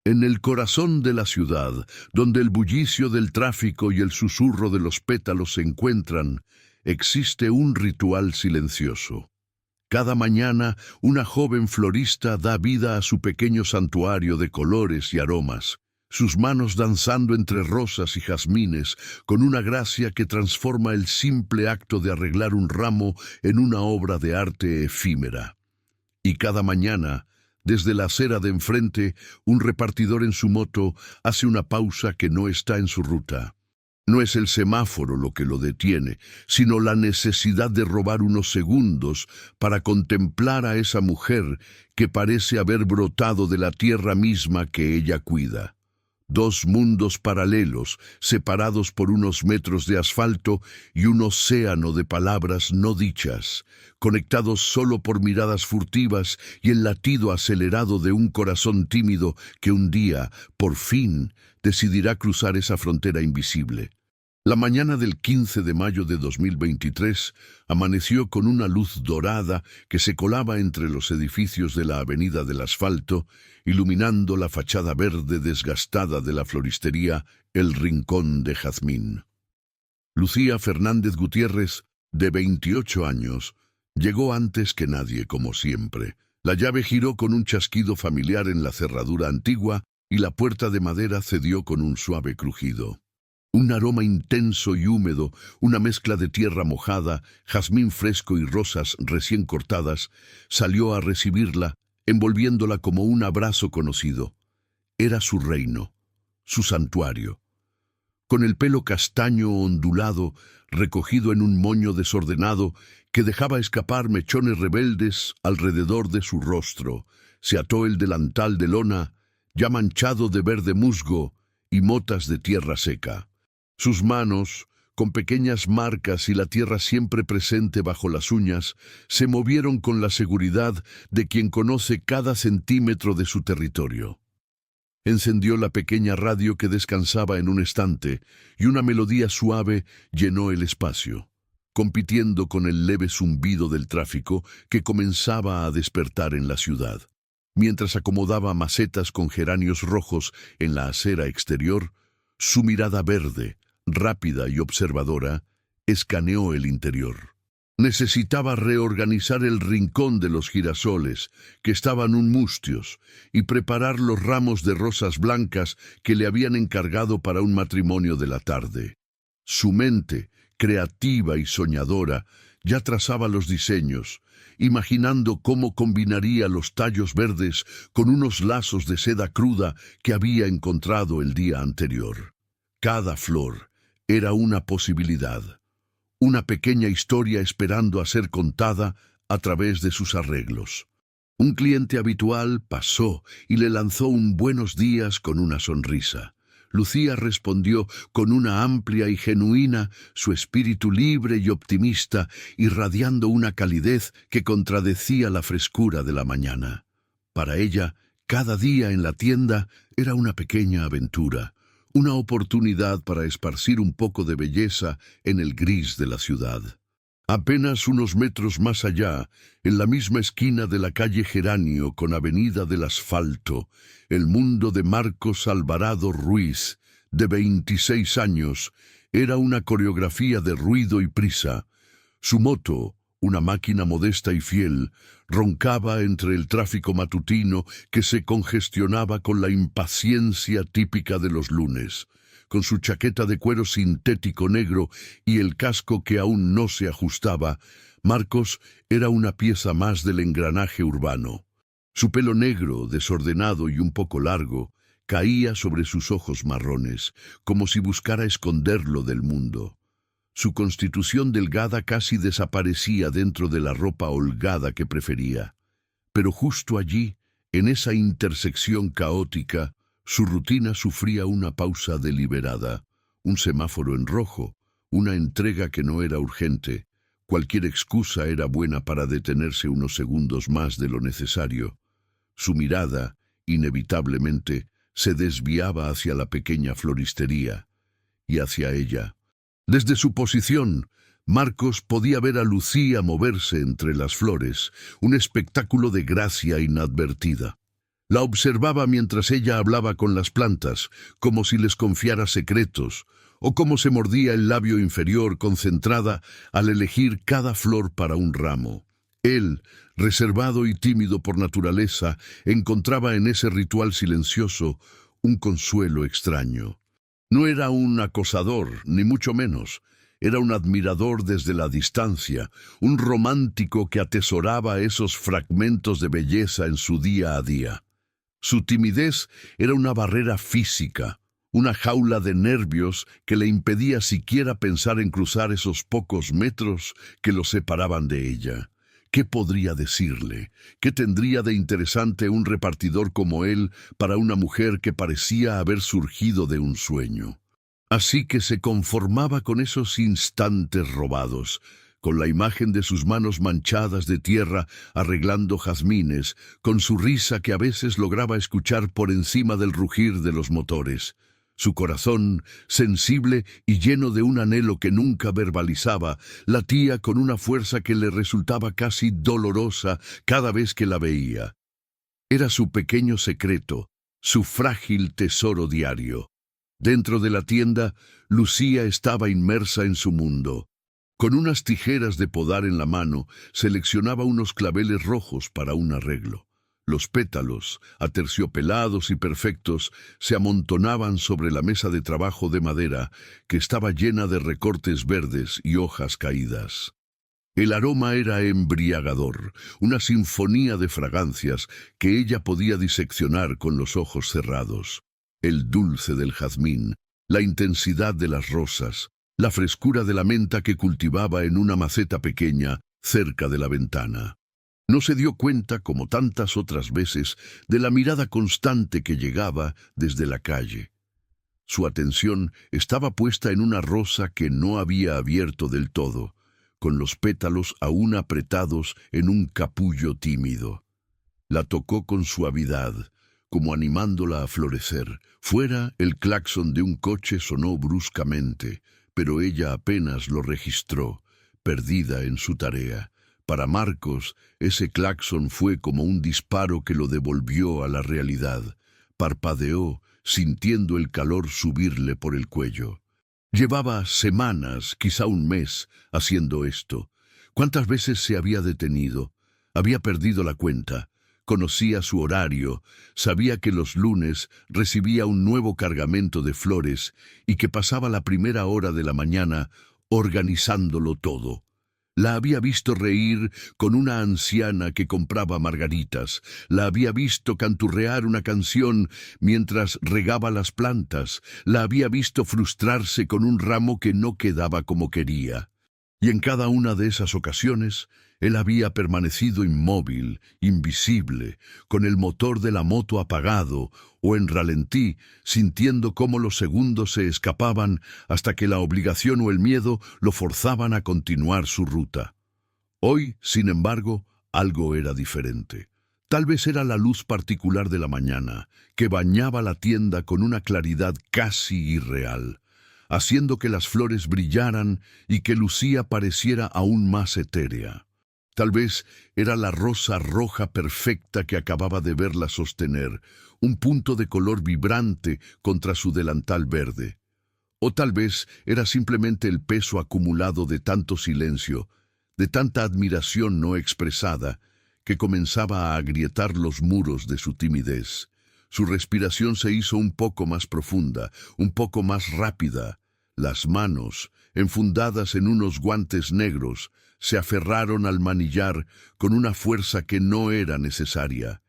En el corazón de la ciudad, donde el bullicio del tráfico y el susurro de los pétalos se encuentran, existe un ritual silencioso. Cada mañana, una joven florista da vida a su pequeño santuario de colores y aromas, sus manos danzando entre rosas y jazmines, con una gracia que transforma el simple acto de arreglar un ramo en una obra de arte efímera. Y cada mañana, desde la acera de enfrente, un repartidor en su moto hace una pausa que no está en su ruta. No es el semáforo lo que lo detiene, sino la necesidad de robar unos segundos para contemplar a esa mujer que parece haber brotado de la tierra misma que ella cuida. Dos mundos paralelos, separados por unos metros de asfalto y un océano de palabras no dichas, conectados solo por miradas furtivas y el latido acelerado de un corazón tímido que un día, por fin, decidirá cruzar esa frontera invisible. La mañana del 15 de mayo de 2023 amaneció con una luz dorada que se colaba entre los edificios de la Avenida del Asfalto, iluminando la fachada verde desgastada de la floristería El Rincón de Jazmín. Lucía Fernández Gutiérrez, de 28 años, llegó antes que nadie, como siempre. La llave giró con un chasquido familiar en la cerradura antigua y la puerta de madera cedió con un suave crujido. Un aroma intenso y húmedo, una mezcla de tierra mojada, jazmín fresco y rosas recién cortadas, salió a recibirla, envolviéndola como un abrazo conocido. Era su reino, su santuario. Con el pelo castaño ondulado, recogido en un moño desordenado, que dejaba escapar mechones rebeldes alrededor de su rostro, se ató el delantal de lona, ya manchado de verde musgo y motas de tierra seca. Sus manos, con pequeñas marcas y la tierra siempre presente bajo las uñas, se movieron con la seguridad de quien conoce cada centímetro de su territorio. Encendió la pequeña radio que descansaba en un estante y una melodía suave llenó el espacio, compitiendo con el leve zumbido del tráfico que comenzaba a despertar en la ciudad. Mientras acomodaba macetas con geranios rojos en la acera exterior, su mirada verde, rápida y observadora, escaneó el interior. Necesitaba reorganizar el rincón de los girasoles, que estaban mustios, y preparar los ramos de rosas blancas que le habían encargado para un matrimonio de la tarde. Su mente, creativa y soñadora, ya trazaba los diseños, imaginando cómo combinaría los tallos verdes con unos lazos de seda cruda que había encontrado el día anterior. Cada flor era una posibilidad, una pequeña historia esperando a ser contada a través de sus arreglos. Un cliente habitual pasó y le lanzó un buenos días con una sonrisa. Lucía respondió con una amplia y genuina, su espíritu libre y optimista, irradiando una calidez que contradecía la frescura de la mañana. Para ella, cada día en la tienda era una pequeña aventura, una oportunidad para esparcir un poco de belleza en el gris de la ciudad. Apenas unos metros más allá, en la misma esquina de la calle Geranio con Avenida del Asfalto, el mundo de Marcos Alvarado Ruiz, de 26 años, era una coreografía de ruido y prisa. Su moto, una máquina modesta y fiel, roncaba entre el tráfico matutino que se congestionaba con la impaciencia típica de los lunes. Con su chaqueta de cuero sintético negro y el casco que aún no se ajustaba, Marcos era una pieza más del engranaje urbano. Su pelo negro, desordenado y un poco largo, caía sobre sus ojos marrones, como si buscara esconderlo del mundo. Su constitución delgada casi desaparecía dentro de la ropa holgada que prefería. Pero justo allí, en esa intersección caótica, su rutina sufría una pausa deliberada, un semáforo en rojo, una entrega que no era urgente. Cualquier excusa era buena para detenerse unos segundos más de lo necesario. Su mirada, inevitablemente, se desviaba hacia la pequeña floristería y hacia ella. Desde su posición, Marcos podía ver a Lucía moverse entre las flores, un espectáculo de gracia inadvertida. La observaba mientras ella hablaba con las plantas, como si les confiara secretos, o cómo se mordía el labio inferior concentrada al elegir cada flor para un ramo. Él, reservado y tímido por naturaleza, encontraba en ese ritual silencioso un consuelo extraño. No era un acosador, ni mucho menos. Era un admirador desde la distancia, un romántico que atesoraba esos fragmentos de belleza en su día a día. Su timidez era una barrera física, una jaula de nervios que le impedía siquiera pensar en cruzar esos pocos metros que lo separaban de ella. ¿Qué podría decirle? ¿Qué tendría de interesante un repartidor como él para una mujer que parecía haber surgido de un sueño? Así que se conformaba con esos instantes robados, con la imagen de sus manos manchadas de tierra arreglando jazmines, con su risa que a veces lograba escuchar por encima del rugir de los motores. Su corazón, sensible y lleno de un anhelo que nunca verbalizaba, latía con una fuerza que le resultaba casi dolorosa cada vez que la veía. Era su pequeño secreto, su frágil tesoro diario. Dentro de la tienda, Lucía estaba inmersa en su mundo. Con unas tijeras de podar en la mano, seleccionaba unos claveles rojos para un arreglo. Los pétalos, aterciopelados y perfectos, se amontonaban sobre la mesa de trabajo de madera, que estaba llena de recortes verdes y hojas caídas. El aroma era embriagador, una sinfonía de fragancias que ella podía diseccionar con los ojos cerrados. El dulce del jazmín, la intensidad de las rosas, la frescura de la menta que cultivaba en una maceta pequeña cerca de la ventana. No se dio cuenta, como tantas otras veces, de la mirada constante que llegaba desde la calle. Su atención estaba puesta en una rosa que no había abierto del todo, con los pétalos aún apretados en un capullo tímido. La tocó con suavidad, como animándola a florecer. Fuera, el claxon de un coche sonó bruscamente, pero ella apenas lo registró, perdida en su tarea. Para Marcos, ese claxon fue como un disparo que lo devolvió a la realidad. Parpadeó, sintiendo el calor subirle por el cuello. Llevaba semanas, quizá un mes, haciendo esto. ¿Cuántas veces se había detenido? Había perdido la cuenta. Conocía su horario, sabía que los lunes recibía un nuevo cargamento de flores y que pasaba la primera hora de la mañana organizándolo todo. La había visto reír con una anciana que compraba margaritas. La había visto canturrear una canción mientras regaba las plantas. La había visto frustrarse con un ramo que no quedaba como quería. Y en cada una de esas ocasiones, él había permanecido inmóvil, invisible, con el motor de la moto apagado o en ralentí, sintiendo cómo los segundos se escapaban hasta que la obligación o el miedo lo forzaban a continuar su ruta. Hoy, sin embargo, algo era diferente. Tal vez era la luz particular de la mañana, que bañaba la tienda con una claridad casi irreal, haciendo que las flores brillaran y que Lucía pareciera aún más etérea. Tal vez era la rosa roja perfecta que acababa de verla sostener, un punto de color vibrante contra su delantal verde. O tal vez era simplemente el peso acumulado de tanto silencio, de tanta admiración no expresada, que comenzaba a agrietar los muros de su timidez. Su respiración se hizo un poco más profunda, un poco más rápida. Las manos, enfundadas en unos guantes negros, se aferraron al manillar con una fuerza que no era necesaria.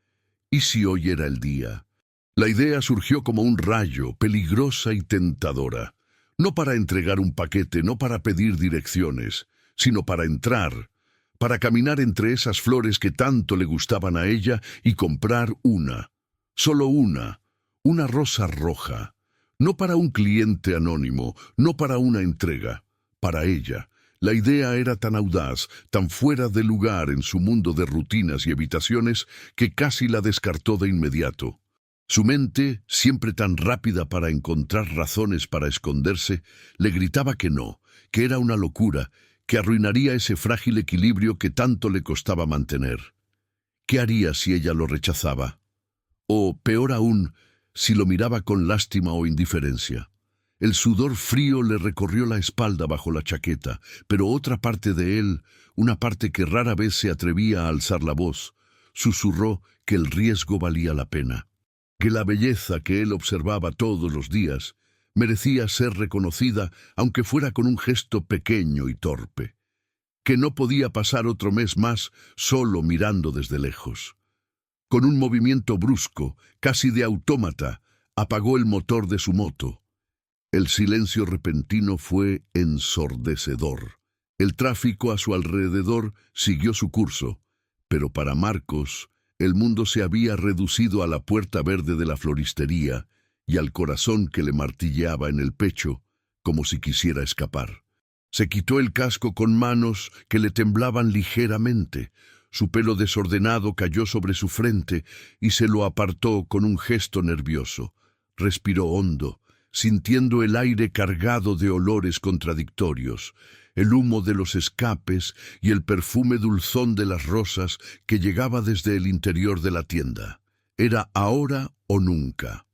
¿Y si hoy era el día? La idea surgió como un rayo, peligrosa y tentadora. No para entregar un paquete, no para pedir direcciones, sino para entrar, para caminar entre esas flores que tanto le gustaban a ella y comprar una, solo una rosa roja. No para un cliente anónimo, no para una entrega, para ella. La idea era tan audaz, tan fuera de lugar en su mundo de rutinas y evitaciones, que casi la descartó de inmediato. Su mente, siempre tan rápida para encontrar razones para esconderse, le gritaba que no, que era una locura, que arruinaría ese frágil equilibrio que tanto le costaba mantener. ¿Qué haría si ella lo rechazaba? o, peor aún, si lo miraba con lástima o indiferencia. El sudor frío le recorrió la espalda bajo la chaqueta, pero otra parte de él, una parte que rara vez se atrevía a alzar la voz, susurró que el riesgo valía la pena, que la belleza que él observaba todos los días merecía ser reconocida aunque fuera con un gesto pequeño y torpe, que no podía pasar otro mes más solo mirando desde lejos. Con un movimiento brusco, casi de autómata, apagó el motor de su moto. El silencio repentino fue ensordecedor. El tráfico a su alrededor siguió su curso, pero para Marcos, el mundo se había reducido a la puerta verde de la floristería y al corazón que le martilleaba en el pecho, como si quisiera escapar. Se quitó el casco con manos que le temblaban ligeramente. Su pelo desordenado cayó sobre su frente y se lo apartó con un gesto nervioso. Respiró hondo, sintiendo el aire cargado de olores contradictorios, el humo de los escapes y el perfume dulzón de las rosas que llegaba desde el interior de la tienda. Era ahora o nunca.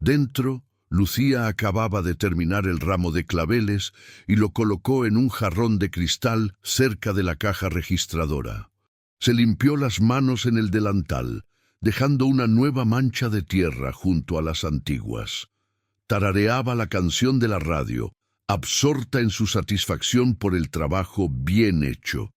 Dentro, Lucía acababa de terminar el ramo de claveles y lo colocó en un jarrón de cristal cerca de la caja registradora. Se limpió las manos en el delantal, dejando una nueva mancha de tierra junto a las antiguas. Tarareaba la canción de la radio, absorta en su satisfacción por el trabajo bien hecho.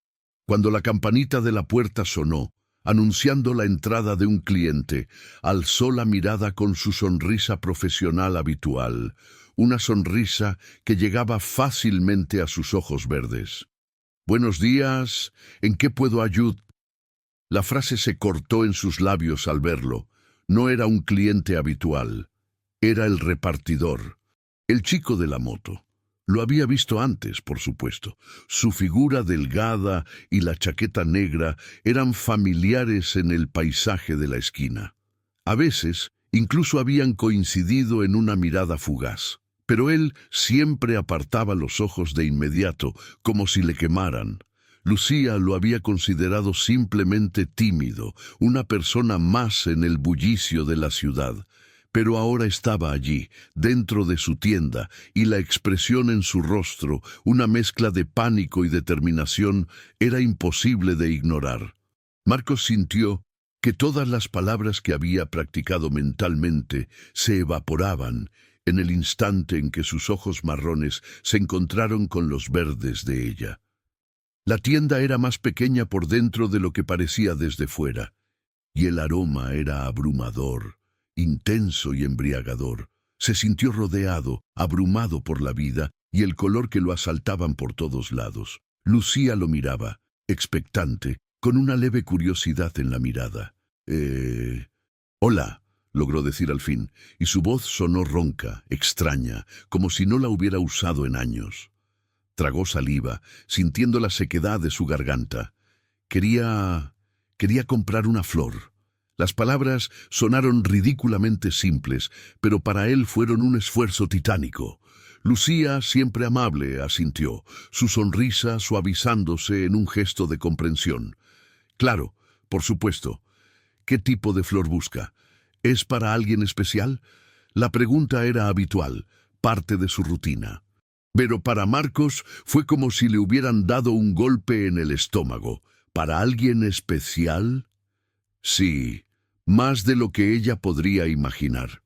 Cuando la campanita de la puerta sonó, anunciando la entrada de un cliente, alzó la mirada con su sonrisa profesional habitual, una sonrisa que llegaba fácilmente a sus ojos verdes. «Buenos días, ¿en qué puedo ayudar?» La frase se cortó en sus labios al verlo. No era un cliente habitual. Era el repartidor, el chico de la moto. Lo había visto antes, por supuesto. Su figura delgada y la chaqueta negra eran familiares en el paisaje de la esquina. A veces, incluso habían coincidido en una mirada fugaz. Pero él siempre apartaba los ojos de inmediato, como si le quemaran. Lucía lo había considerado simplemente tímido, una persona más en el bullicio de la ciudad. Pero ahora estaba allí, dentro de su tienda, y la expresión en su rostro, una mezcla de pánico y determinación, era imposible de ignorar. Marcos sintió que todas las palabras que había practicado mentalmente se evaporaban en el instante en que sus ojos marrones se encontraron con los verdes de ella. La tienda era más pequeña por dentro de lo que parecía desde fuera, y el aroma era abrumador, intenso y embriagador. Se sintió rodeado, abrumado por la vida y el color que lo asaltaban por todos lados. Lucía lo miraba, expectante, con una leve curiosidad en la mirada. «Hola», logró decir al fin, y su voz sonó ronca, extraña, como si no la hubiera usado en años. Tragó saliva, sintiendo la sequedad de su garganta. Quería comprar una flor. Las palabras sonaron ridículamente simples, pero para él fueron un esfuerzo titánico. Lucía, siempre amable, asintió, su sonrisa suavizándose en un gesto de comprensión. «Claro, por supuesto. ¿Qué tipo de flor busca? ¿Es para alguien especial?» La pregunta era habitual, parte de su rutina. Pero para Marcos fue como si le hubieran dado un golpe en el estómago. ¿Para alguien especial? Sí, más de lo que ella podría imaginar.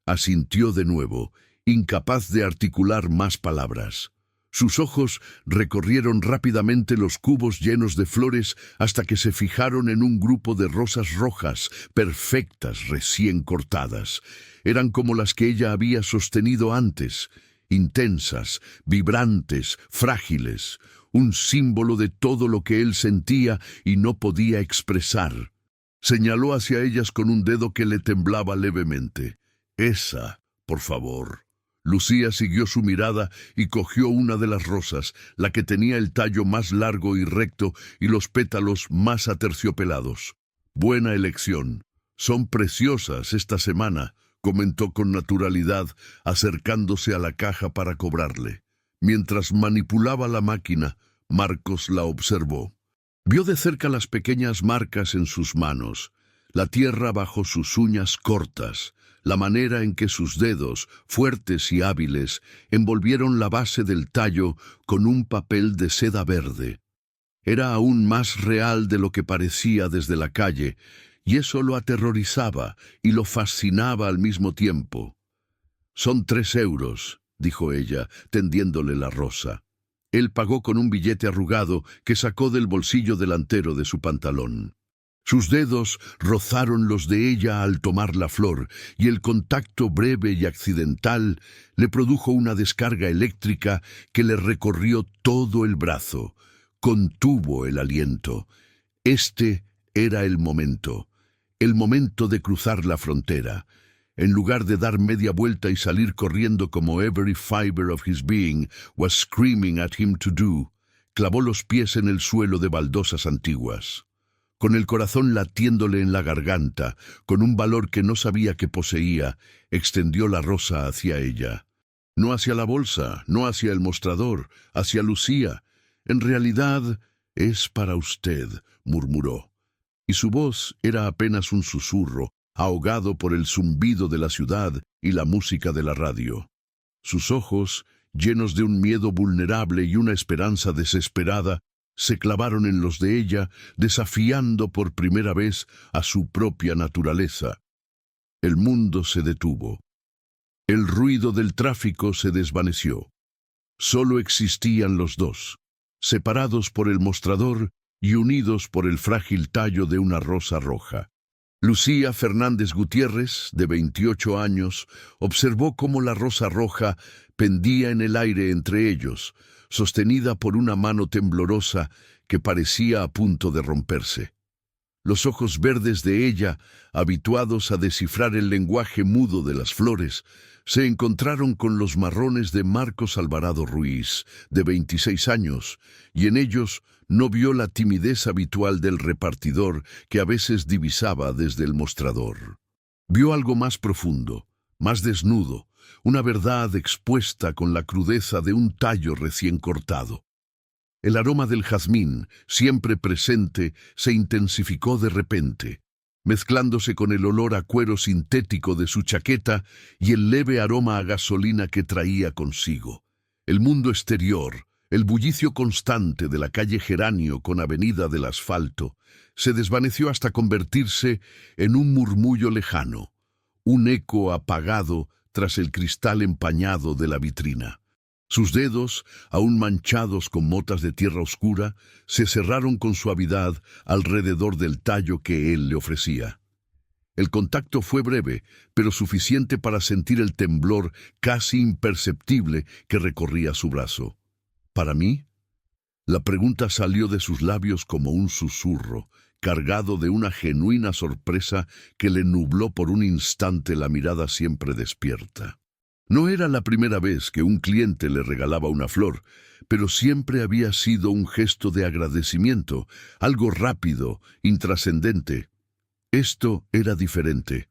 Asintió de nuevo, incapaz de articular más palabras. Sus ojos recorrieron rápidamente los cubos llenos de flores hasta que se fijaron en un grupo de rosas rojas, perfectas, recién cortadas. Eran como las que ella había sostenido antes, intensas, vibrantes, frágiles, un símbolo de todo lo que él sentía y no podía expresar. Señaló hacia ellas con un dedo que le temblaba levemente. «Esa, por favor». Lucía siguió su mirada y cogió una de las rosas, la que tenía el tallo más largo y recto y los pétalos más aterciopelados. «Buena elección. Son preciosas esta semana», comentó con naturalidad, acercándose a la caja para cobrarle. Mientras manipulaba la máquina, Marcos la observó. Vio de cerca las pequeñas marcas en sus manos, la tierra bajo sus uñas cortas, la manera en que sus dedos, fuertes y hábiles, envolvieron la base del tallo con un papel de seda verde. Era aún más real de lo que parecía desde la calle, y eso lo aterrorizaba y lo fascinaba al mismo tiempo. «Son 3 euros», dijo ella, tendiéndole la rosa. Él pagó con un billete arrugado que sacó del bolsillo delantero de su pantalón. Sus dedos rozaron los de ella al tomar la flor, y el contacto breve y accidental le produjo una descarga eléctrica que le recorrió todo el brazo. Contuvo el aliento. Este era el momento de cruzar la frontera. En lugar de dar media vuelta y salir corriendo como every fiber of his being was screaming at him to do, clavó los pies en el suelo de baldosas antiguas. Con el corazón latiéndole en la garganta, con un valor que no sabía que poseía, extendió la rosa hacia ella. No hacia la bolsa, no hacia el mostrador, hacia Lucía. «En realidad, es para usted», murmuró. Y su voz era apenas un susurro, ahogado por el zumbido de la ciudad y la música de la radio. Sus ojos, llenos de un miedo vulnerable y una esperanza desesperada, se clavaron en los de ella, desafiando por primera vez a su propia naturaleza. El mundo se detuvo. El ruido del tráfico se desvaneció. Solo existían los dos, separados por el mostrador y unidos por el frágil tallo de una rosa roja. Lucía Fernández Gutiérrez, de 28 años, observó cómo la rosa roja pendía en el aire entre ellos, sostenida por una mano temblorosa que parecía a punto de romperse. Los ojos verdes de ella, habituados a descifrar el lenguaje mudo de las flores, se encontraron con los marrones de Marcos Alvarado Ruiz, de 26 años, y en ellos no vio la timidez habitual del repartidor que a veces divisaba desde el mostrador. Vio algo más profundo, más desnudo, una verdad expuesta con la crudeza de un tallo recién cortado. El aroma del jazmín, siempre presente, se intensificó de repente, mezclándose con el olor a cuero sintético de su chaqueta y el leve aroma a gasolina que traía consigo. El mundo exterior, el bullicio constante de la calle Geranio con avenida del asfalto, se desvaneció hasta convertirse en un murmullo lejano, un eco apagado tras el cristal empañado de la vitrina. Sus dedos, aún manchados con motas de tierra oscura, se cerraron con suavidad alrededor del tallo que él le ofrecía. El contacto fue breve, pero suficiente para sentir el temblor casi imperceptible que recorría su brazo. ¿Para mí? La pregunta salió de sus labios como un susurro, cargado de una genuina sorpresa que le nubló por un instante la mirada siempre despierta. No era la primera vez que un cliente le regalaba una flor, pero siempre había sido un gesto de agradecimiento, algo rápido, intrascendente. Esto era diferente.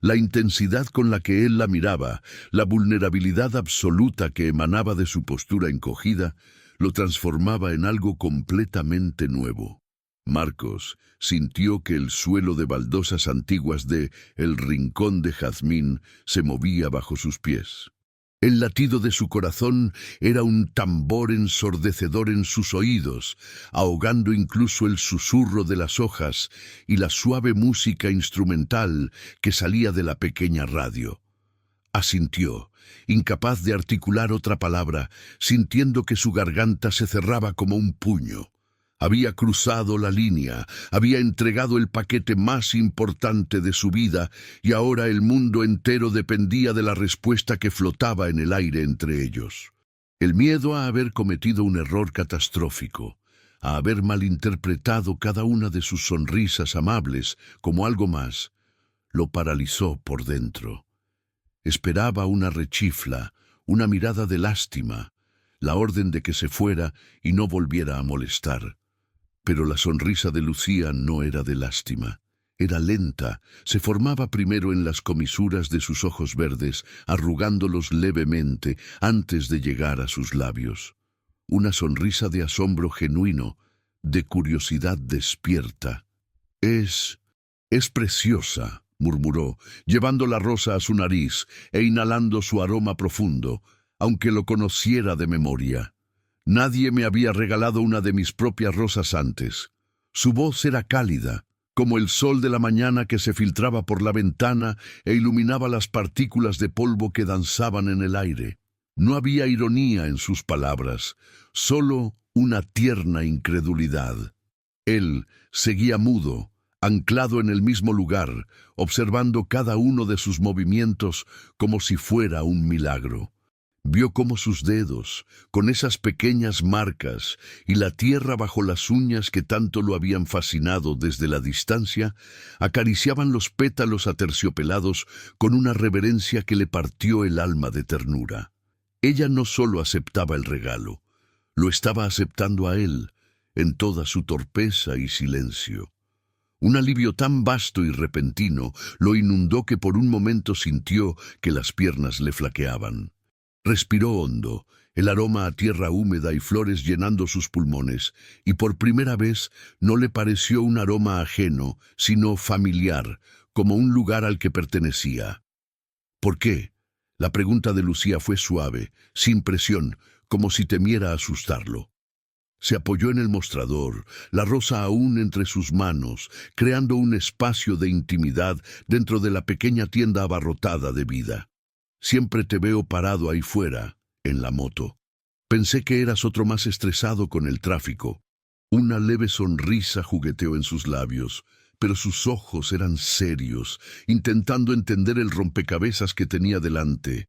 La intensidad con la que él la miraba, la vulnerabilidad absoluta que emanaba de su postura encogida, lo transformaba en algo completamente nuevo. Marcos sintió que el suelo de baldosas antiguas de El Rincón de Jazmín se movía bajo sus pies. El latido de su corazón era un tambor ensordecedor en sus oídos, ahogando incluso el susurro de las hojas y la suave música instrumental que salía de la pequeña radio. Asintió, incapaz de articular otra palabra, sintiendo que su garganta se cerraba como un puño. Había cruzado la línea, había entregado el paquete más importante de su vida y ahora el mundo entero dependía de la respuesta que flotaba en el aire entre ellos. El miedo a haber cometido un error catastrófico, a haber malinterpretado cada una de sus sonrisas amables como algo más, lo paralizó por dentro. Esperaba una rechifla, una mirada de lástima, la orden de que se fuera y no volviera a molestar. Pero la sonrisa de Lucía no era de lástima. Era lenta, se formaba primero en las comisuras de sus ojos verdes, arrugándolos levemente antes de llegar a sus labios. Una sonrisa de asombro genuino, de curiosidad despierta. Es «Es preciosa», murmuró, llevando la rosa a su nariz e inhalando su aroma profundo, aunque lo conociera de memoria. Nadie me había regalado una de mis propias rosas antes. Su voz era cálida, como el sol de la mañana que se filtraba por la ventana e iluminaba las partículas de polvo que danzaban en el aire. No había ironía en sus palabras, solo una tierna incredulidad. Él seguía mudo, anclado en el mismo lugar, observando cada uno de sus movimientos como si fuera un milagro. Vio cómo sus dedos, con esas pequeñas marcas y la tierra bajo las uñas que tanto lo habían fascinado desde la distancia, acariciaban los pétalos aterciopelados con una reverencia que le partió el alma de ternura. Ella no solo aceptaba el regalo, lo estaba aceptando a él, en toda su torpeza y silencio. Un alivio tan vasto y repentino lo inundó que por un momento sintió que las piernas le flaqueaban. Respiró hondo, el aroma a tierra húmeda y flores llenando sus pulmones, y por primera vez no le pareció un aroma ajeno, sino familiar, como un lugar al que pertenecía. ¿Por qué? La pregunta de Lucía fue suave, sin presión, como si temiera asustarlo. Se apoyó en el mostrador, la rosa aún entre sus manos, creando un espacio de intimidad dentro de la pequeña tienda abarrotada de vida. Siempre te veo parado ahí fuera, en la moto. Pensé que eras otro más estresado con el tráfico. Una leve sonrisa jugueteó en sus labios, pero sus ojos eran serios, intentando entender el rompecabezas que tenía delante.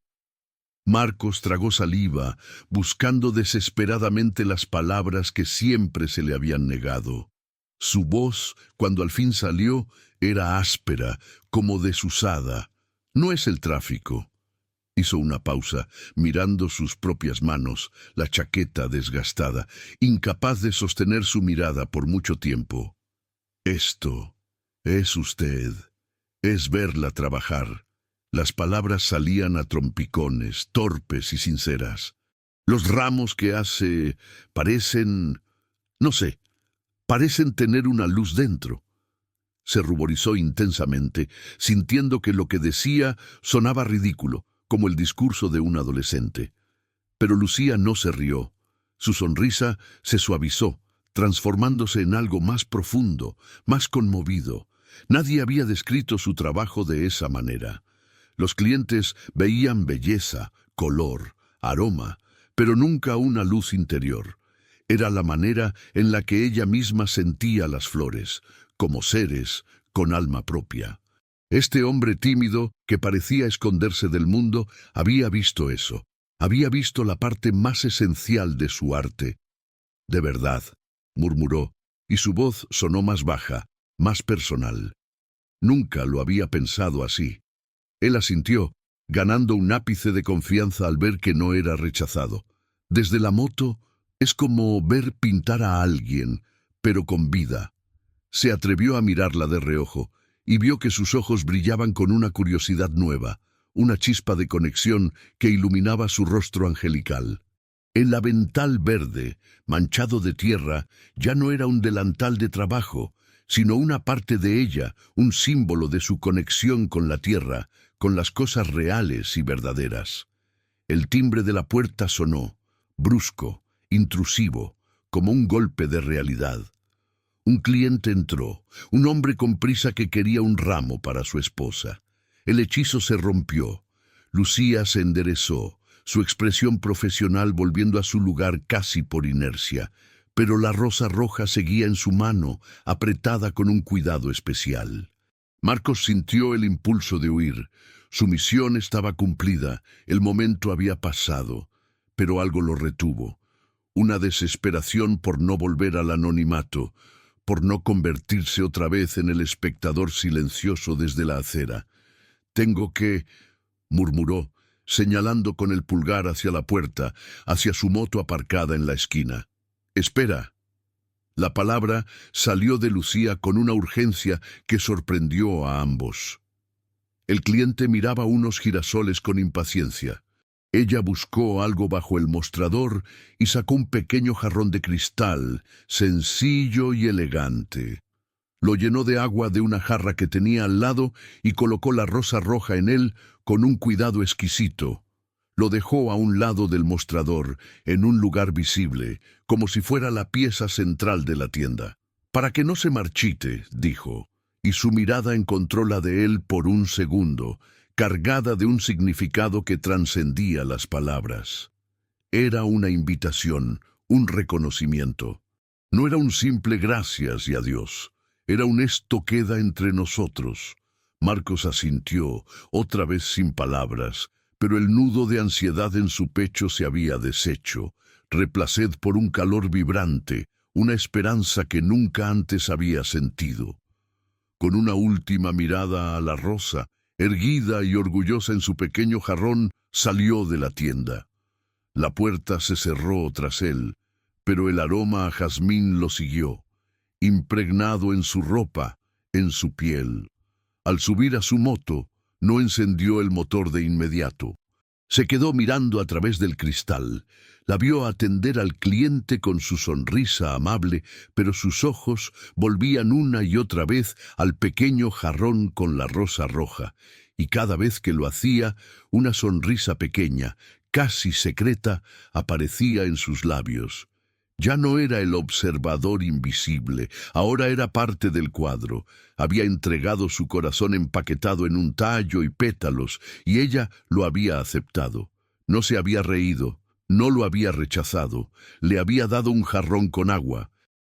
Marcos tragó saliva, buscando desesperadamente las palabras que siempre se le habían negado. Su voz, cuando al fin salió, era áspera, como desusada. «No es el tráfico». Hizo una pausa, mirando sus propias manos, la chaqueta desgastada, incapaz de sostener su mirada por mucho tiempo. «Esto es usted. Es verla trabajar». Las palabras salían a trompicones, torpes y sinceras. «Los ramos que hace parecen, no sé, parecen tener una luz dentro». Se ruborizó intensamente, sintiendo que lo que decía sonaba ridículo, como el discurso de un adolescente. Pero Lucía no se rió. Su sonrisa se suavizó, transformándose en algo más profundo, más conmovido. Nadie había descrito su trabajo de esa manera. Los clientes veían belleza, color, aroma, pero nunca una luz interior. Era la manera en la que ella misma sentía las flores, como seres con alma propia. Este hombre tímido, que parecía esconderse del mundo, había visto eso. Había visto la parte más esencial de su arte. «De verdad», murmuró, y su voz sonó más baja, más personal. Nunca lo había pensado así. Él asintió, ganando un ápice de confianza al ver que no era rechazado. Desde la moto es como ver pintar a alguien, pero con vida. Se atrevió a mirarla de reojo y vio que sus ojos brillaban con una curiosidad nueva, una chispa de conexión que iluminaba su rostro angelical. El avental verde, manchado de tierra, ya no era un delantal de trabajo, sino una parte de ella, un símbolo de su conexión con la tierra, con las cosas reales y verdaderas. El timbre de la puerta sonó, brusco, intrusivo, como un golpe de realidad. Un cliente entró, un hombre con prisa que quería un ramo para su esposa. El hechizo se rompió. Lucía se enderezó, su expresión profesional volviendo a su lugar casi por inercia, pero la rosa roja seguía en su mano, apretada con un cuidado especial. Marcos sintió el impulso de huir. Su misión estaba cumplida, el momento había pasado, pero algo lo retuvo. Una desesperación por no volver al anonimato, por no convertirse otra vez en el espectador silencioso desde la acera. «Tengo que», murmuró, señalando con el pulgar hacia la puerta, hacia su moto aparcada en la esquina. «Espera». La palabra salió de Lucía con una urgencia que sorprendió a ambos. El cliente miraba unos girasoles con impaciencia. Ella buscó algo bajo el mostrador y sacó un pequeño jarrón de cristal, sencillo y elegante. Lo llenó de agua de una jarra que tenía al lado y colocó la rosa roja en él con un cuidado exquisito. Lo dejó a un lado del mostrador, en un lugar visible, como si fuera la pieza central de la tienda. «Para que no se marchite», dijo, y su mirada encontró la de él por un segundo, cargada de un significado que trascendía las palabras. Era una invitación, un reconocimiento. No era un simple gracias y adiós. Era un «esto queda entre nosotros». Marcos asintió, otra vez sin palabras, pero el nudo de ansiedad en su pecho se había deshecho, reemplazado por un calor vibrante, una esperanza que nunca antes había sentido. Con una última mirada a la rosa, erguida y orgullosa en su pequeño jarrón, salió de la tienda. La puerta se cerró tras él, pero el aroma a jazmín lo siguió, impregnado en su ropa, en su piel. Al subir a su moto, no encendió el motor de inmediato. Se quedó mirando a través del cristal. La vio atender al cliente con su sonrisa amable, pero sus ojos volvían una y otra vez al pequeño jarrón con la rosa roja, y cada vez que lo hacía, una sonrisa pequeña, casi secreta, aparecía en sus labios. Ya no era el observador invisible, ahora era parte del cuadro. Había entregado su corazón empaquetado en un tallo y pétalos, y ella lo había aceptado. No se había reído, no lo había rechazado, le había dado un jarrón con agua.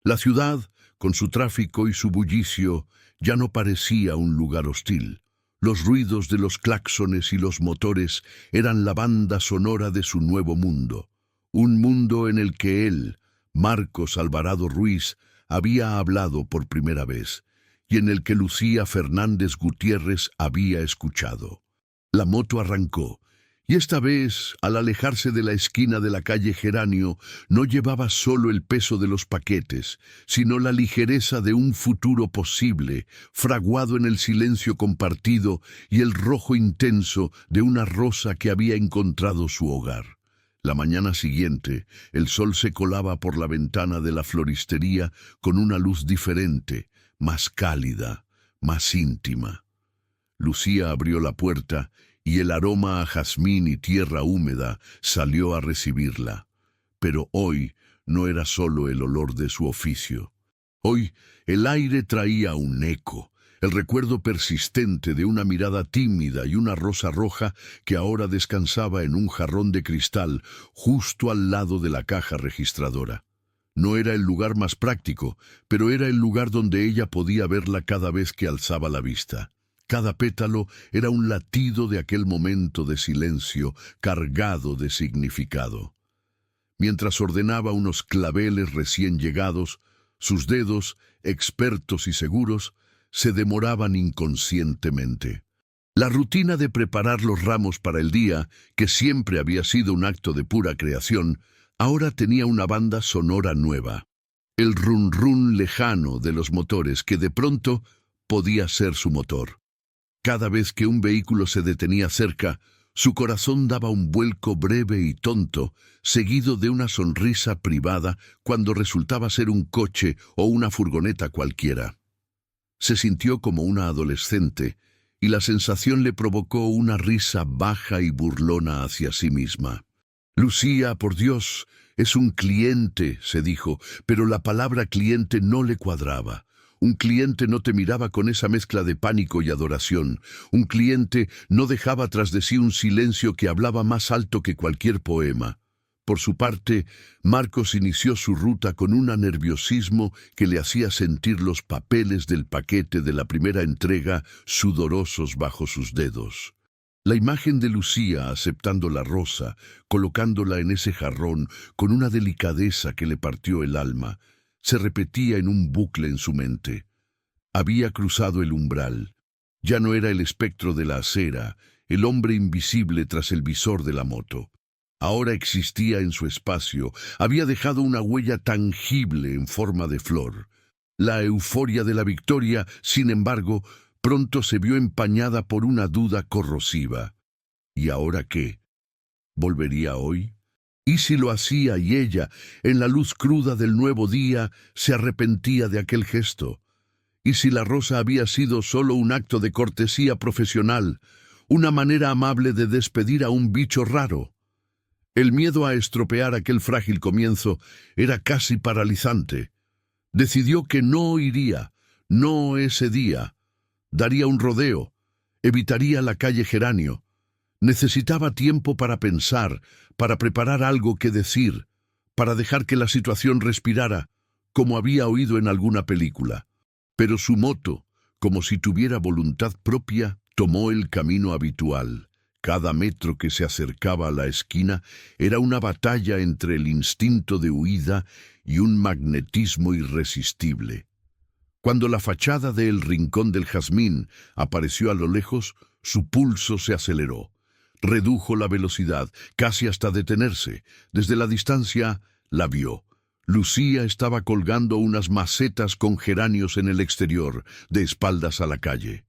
La ciudad, con su tráfico y su bullicio, ya no parecía un lugar hostil. Los ruidos de los claxones y los motores eran la banda sonora de su nuevo mundo. Un mundo en el que él, Marcos Alvarado Ruiz, había hablado por primera vez, y en el que Lucía Fernández Gutiérrez había escuchado. La moto arrancó, y esta vez, al alejarse de la esquina de la calle Geranio, no llevaba solo el peso de los paquetes, sino la ligereza de un futuro posible, fraguado en el silencio compartido y el rojo intenso de una rosa que había encontrado su hogar. La mañana siguiente, el sol se colaba por la ventana de la floristería con una luz diferente, más cálida, más íntima. Lucía abrió la puerta y el aroma a jazmín y tierra húmeda salió a recibirla. Pero hoy no era solo el olor de su oficio. Hoy el aire traía un eco, el recuerdo persistente de una mirada tímida y una rosa roja que ahora descansaba en un jarrón de cristal justo al lado de la caja registradora. No era el lugar más práctico, pero era el lugar donde ella podía verla cada vez que alzaba la vista. Cada pétalo era un latido de aquel momento de silencio cargado de significado. Mientras ordenaba unos claveles recién llegados, sus dedos, expertos y seguros, se demoraban inconscientemente. La rutina de preparar los ramos para el día, que siempre había sido un acto de pura creación, ahora tenía una banda sonora nueva. El run-run lejano de los motores que de pronto podía ser su motor. Cada vez que un vehículo se detenía cerca, su corazón daba un vuelco breve y tonto, seguido de una sonrisa privada cuando resultaba ser un coche o una furgoneta cualquiera. Se sintió como una adolescente, y la sensación le provocó una risa baja y burlona hacia sí misma. «Lucía, por Dios, es un cliente», se dijo, pero la palabra cliente no le cuadraba. Un cliente no te miraba con esa mezcla de pánico y adoración. Un cliente no dejaba tras de sí un silencio que hablaba más alto que cualquier poema. Por su parte, Marcos inició su ruta con un nerviosismo que le hacía sentir los papeles del paquete de la primera entrega sudorosos bajo sus dedos. La imagen de Lucía aceptando la rosa, colocándola en ese jarrón con una delicadeza que le partió el alma, se repetía en un bucle en su mente. Había cruzado el umbral. Ya no era el espectro de la acera, el hombre invisible tras el visor de la moto. Ahora existía en su espacio, había dejado una huella tangible en forma de flor. La euforia de la victoria, sin embargo, pronto se vio empañada por una duda corrosiva. ¿Y ahora qué? ¿Volvería hoy? ¿Y si lo hacía y ella, en la luz cruda del nuevo día, se arrepentía de aquel gesto? ¿Y si la rosa había sido solo un acto de cortesía profesional, una manera amable de despedir a un bicho raro? El miedo a estropear aquel frágil comienzo era casi paralizante. Decidió que no iría, no ese día. Daría un rodeo, evitaría la calle Geranio. Necesitaba tiempo para pensar, para preparar algo que decir, para dejar que la situación respirara, como había oído en alguna película. Pero su moto, como si tuviera voluntad propia, tomó el camino habitual. Cada metro que se acercaba a la esquina era una batalla entre el instinto de huida y un magnetismo irresistible. Cuando la fachada de El Rincón del Jazmín apareció a lo lejos, su pulso se aceleró. Redujo la velocidad, casi hasta detenerse. Desde la distancia, la vio. Lucía estaba colgando unas macetas con geranios en el exterior, de espaldas a la calle.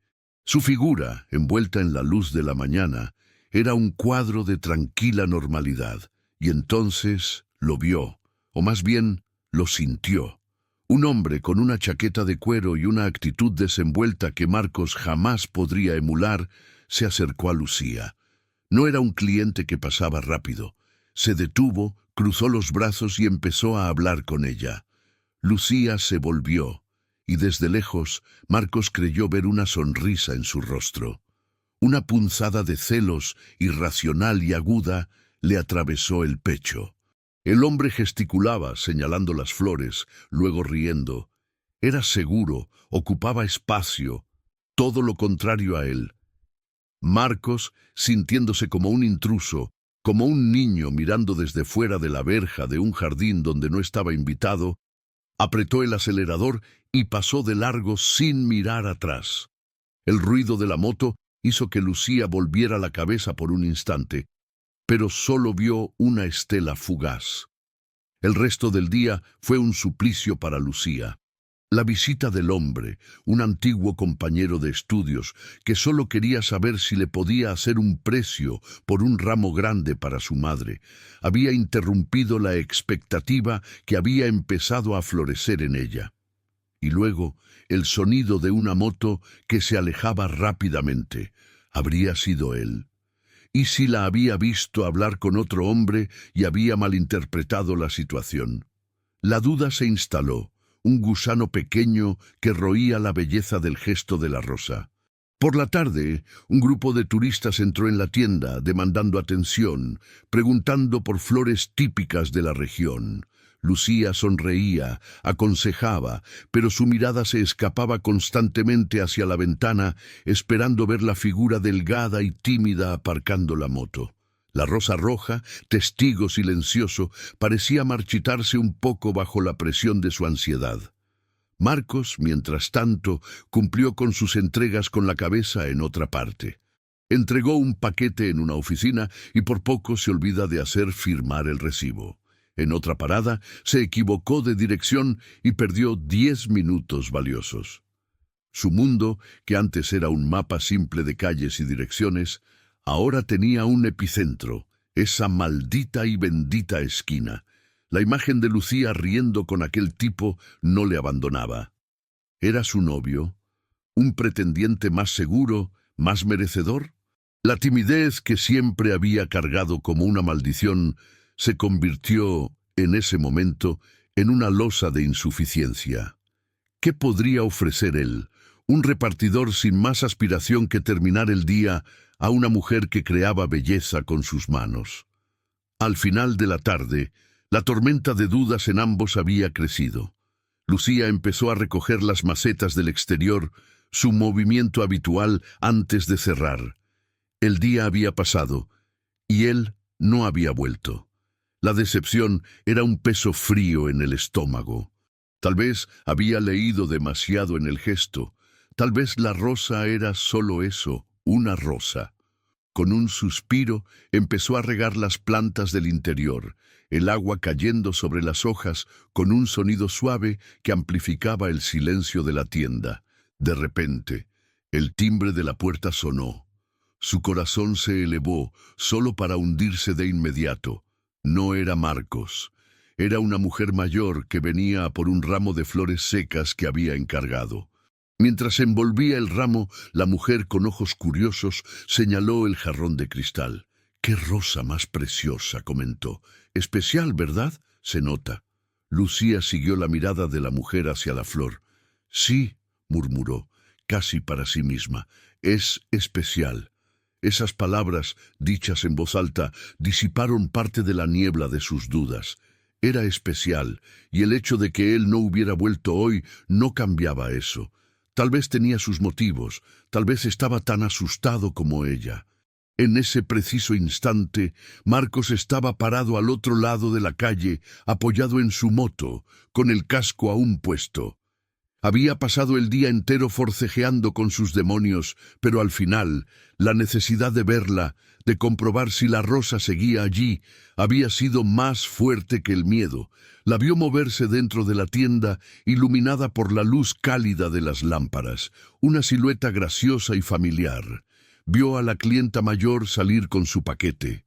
Su figura, envuelta en la luz de la mañana, era un cuadro de tranquila normalidad, y entonces lo vio, o más bien lo sintió. Un hombre con una chaqueta de cuero y una actitud desenvuelta que Marcos jamás podría emular, se acercó a Lucía. No era un cliente que pasaba rápido. Se detuvo, cruzó los brazos y empezó a hablar con ella. Lucía se volvió, y desde lejos Marcos creyó ver una sonrisa en su rostro. Una punzada de celos, irracional y aguda, le atravesó el pecho. El hombre gesticulaba, señalando las flores, luego riendo. Era seguro, ocupaba espacio, todo lo contrario a él. Marcos, sintiéndose como un intruso, como un niño mirando desde fuera de la verja de un jardín donde no estaba invitado, apretó el acelerador y pasó de largo sin mirar atrás. El ruido de la moto hizo que Lucía volviera la cabeza por un instante, pero solo vio una estela fugaz. El resto del día fue un suplicio para Lucía. La visita del hombre, un antiguo compañero de estudios, que solo quería saber si le podía hacer un precio por un ramo grande para su madre, había interrumpido la expectativa que había empezado a florecer en ella. Y luego, el sonido de una moto que se alejaba rápidamente. Habría sido él. ¿Y si la había visto hablar con otro hombre y había malinterpretado la situación? La duda se instaló, un gusano pequeño que roía la belleza del gesto de la rosa. Por la tarde, un grupo de turistas entró en la tienda, demandando atención, preguntando por flores típicas de la región. Lucía sonreía, aconsejaba, pero su mirada se escapaba constantemente hacia la ventana, esperando ver la figura delgada y tímida aparcando la moto. La rosa roja, testigo silencioso, parecía marchitarse un poco bajo la presión de su ansiedad. Marcos, mientras tanto, cumplió con sus entregas con la cabeza en otra parte. Entregó un paquete en una oficina y por poco se olvida de hacer firmar el recibo. En otra parada, se equivocó de dirección y perdió 10 minutos valiosos. Su mundo, que antes era un mapa simple de calles y direcciones, ahora tenía un epicentro, esa maldita y bendita esquina. La imagen de Lucía riendo con aquel tipo no le abandonaba. ¿Era su novio? ¿Un pretendiente más seguro, más merecedor? La timidez que siempre había cargado como una maldición se convirtió, en ese momento, en una losa de insuficiencia. ¿Qué podría ofrecer él, un repartidor sin más aspiración que terminar el día, a una mujer que creaba belleza con sus manos? Al final de la tarde, la tormenta de dudas en ambos había crecido. Lucía empezó a recoger las macetas del exterior, su movimiento habitual antes de cerrar. El día había pasado, y él no había vuelto. La decepción era un peso frío en el estómago. Tal vez había leído demasiado en el gesto. Tal vez la rosa era solo eso, una rosa. Con un suspiro empezó a regar las plantas del interior, el agua cayendo sobre las hojas con un sonido suave que amplificaba el silencio de la tienda. De repente, el timbre de la puerta sonó. Su corazón se elevó, solo para hundirse de inmediato. No era Marcos. Era una mujer mayor que venía a por un ramo de flores secas que había encargado. Mientras envolvía el ramo, la mujer con ojos curiosos señaló el jarrón de cristal. «¡Qué rosa más preciosa!», comentó. «Especial, ¿verdad?». «Se nota». Lucía siguió la mirada de la mujer hacia la flor. «Sí», murmuró, casi para sí misma, «es especial». Esas palabras, dichas en voz alta, disiparon parte de la niebla de sus dudas. Era especial, y el hecho de que él no hubiera vuelto hoy no cambiaba eso. Tal vez tenía sus motivos, tal vez estaba tan asustado como ella. En ese preciso instante, Marcos estaba parado al otro lado de la calle, apoyado en su moto, con el casco aún puesto. Había pasado el día entero forcejeando con sus demonios, pero al final, la necesidad de verla, de comprobar si la rosa seguía allí, había sido más fuerte que el miedo. La vio moverse dentro de la tienda, iluminada por la luz cálida de las lámparas, una silueta graciosa y familiar. Vio a la clienta mayor salir con su paquete.